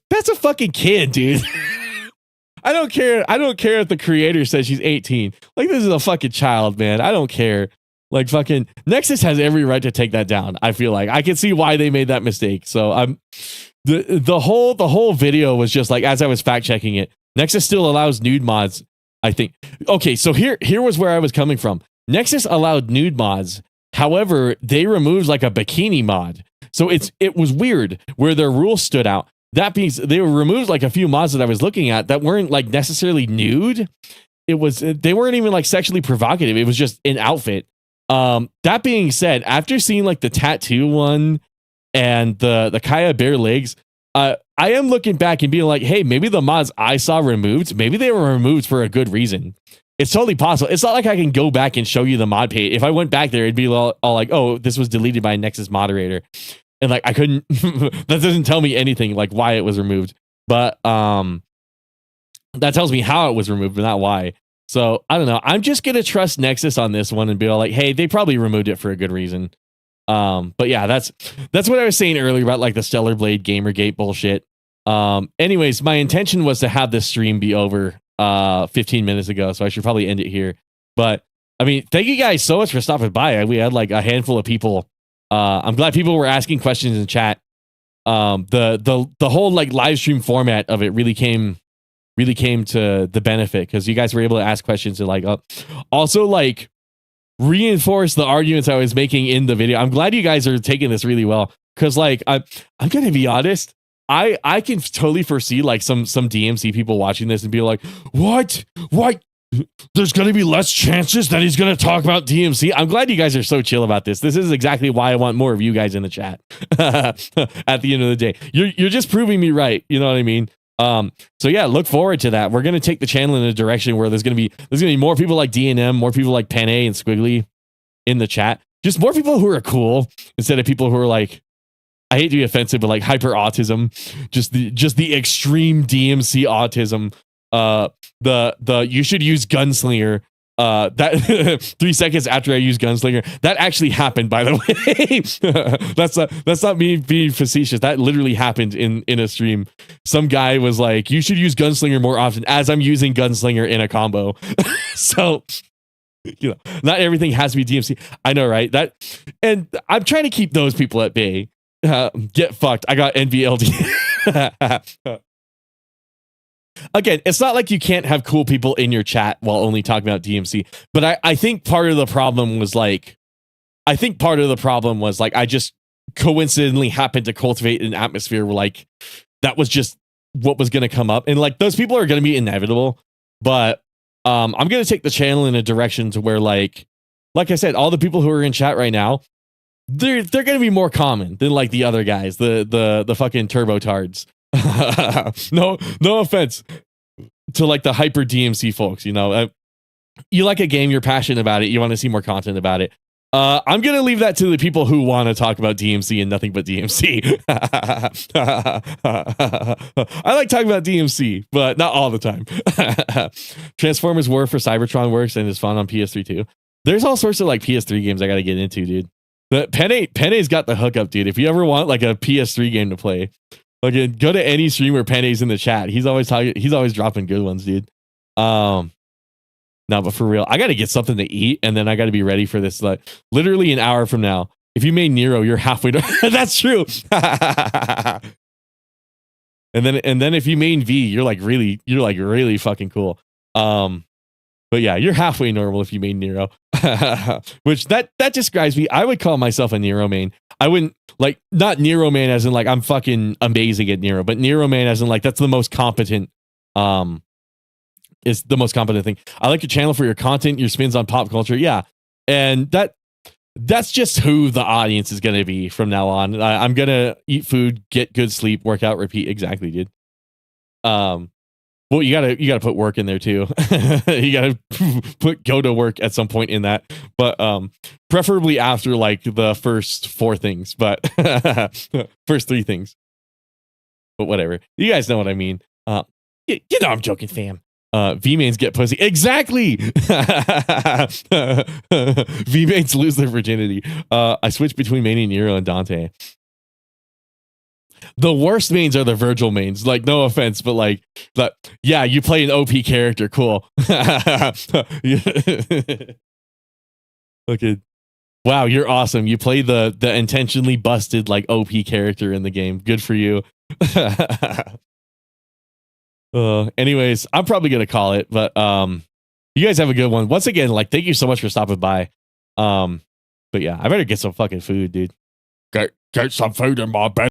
A: That's a fucking kid, dude. I don't care. I don't care if the creator says she's 18. Like, this is a fucking child, man. I don't care. Like, fucking Nexus has every right to take that down. I feel like I can see why they made that mistake. So I'm the whole video was just like, as I was fact checking it, Nexus still allows nude mods, I think. Okay, so here was where I was coming from. Nexus allowed nude mods. However, they removed like a bikini mod. So it was weird where their rules stood out. That means they removed like a few mods that I was looking at that weren't like necessarily nude. They weren't even like sexually provocative. It was just an outfit. That being said, after seeing like the tattoo one and the Kaya bare legs, I am looking back and being like, hey, maybe the mods I saw removed, maybe they were removed for a good reason. It's totally possible. It's not like I can go back and show you the mod page. If I went back there, it'd be all like, oh, this was deleted by a Nexus moderator. And like, I couldn't, that doesn't tell me anything like why it was removed. But that tells me how it was removed, but not why. So I don't know. I'm just going to trust Nexus on this one and be all like, hey, they probably removed it for a good reason. But yeah, that's what I was saying earlier about like the Stellar Blade Gamergate bullshit. Anyways, my intention was to have this stream be over 15 minutes ago, so I should probably end it here. But I mean, thank you guys so much for stopping by. We had like a handful of people. I'm glad people were asking questions in chat. The whole like live stream format of it really came to the benefit because you guys were able to ask questions and like also like reinforce the arguments I was making in the video. I'm glad you guys are taking this really well because like I'm gonna be honest. I can totally foresee like some DMC people watching this and be like, what? There's going to be less chances that he's going to talk about DMC. I'm glad you guys are so chill about this. This is exactly why I want more of you guys in the chat. At the end of the day, you're just proving me right. You know what I mean? So yeah, look forward to that. We're going to take the channel in a direction where there's going to be more people like DNM, more people like Penne and Squiggly in the chat. Just more people who are cool instead of people who are like, I hate to be offensive, but like hyper autism, just the extreme DMC autism. The you should use Gunslinger. That 3 seconds after I use Gunslinger, that actually happened, by the way. That's not me being facetious. That literally happened in a stream. Some guy was like, "You should use Gunslinger more often," as I'm using Gunslinger in a combo. So. You know, not everything has to be DMC. I know, right? And I'm trying to keep those people at bay. Get fucked. I got NVLD. Again, it's not like you can't have cool people in your chat while only talking about DMC. But I think part of the problem was like, I just coincidentally happened to cultivate an atmosphere where like that was just what was going to come up. And like those people are going to be inevitable. But I'm going to take the channel in a direction to where like I said, all the people who are in chat right now, they're going to be more common than like the other guys, the fucking turbo tards. No offense to like the hyper DMC folks, you know, you like a game, you're passionate about it, you want to see more content about it. I'm going to leave that to the people who want to talk about DMC and nothing but DMC. I like talking about DMC, but not all the time. Transformers War for Cybertron works and is fun on PS3 too. There's all sorts of like PS3 games I got to get into, dude. But Penne's got the hookup, dude. If you ever want like a PS3 game to play, like go to any streamer. Penne's in the chat. He's always dropping good ones, dude. No, but for real, I got to get something to eat, and then I got to be ready for this. Like literally an hour from now. If you made Nero, you're halfway to. That's true. and then if you main V, you're like really fucking cool. But yeah, you're halfway normal if you made Nero. Which that describes me. I would call myself a Nero main. I wouldn't like not Nero man as in like I'm fucking amazing at Nero, but Nero man as in like that's the most competent. Is the most competent thing. I like your channel for your content, your spins on pop culture. Yeah. And that's just who the audience is going to be from now on. I'm going to eat food, get good sleep, work out, repeat. Exactly, dude. Well, you gotta put work in there too. You gotta go to work at some point in that, but preferably after like the first 4 things, but first 3 things. But whatever, you guys know what I mean. You know I'm joking, fam. V-mains get pussy. Exactly. V-mains lose their virginity. I switch between Manny, Nero, and Dante. The worst mains are the Virgil mains. Like, no offense, but like, yeah, you play an OP character. Cool. Okay. Wow, you're awesome. You play the intentionally busted like OP character in the game. Good for you. Anyways, I'm probably gonna call it, but you guys have a good one. Once again, like, thank you so much for stopping by. But yeah, I better get some fucking food, dude. Get some food in my bed.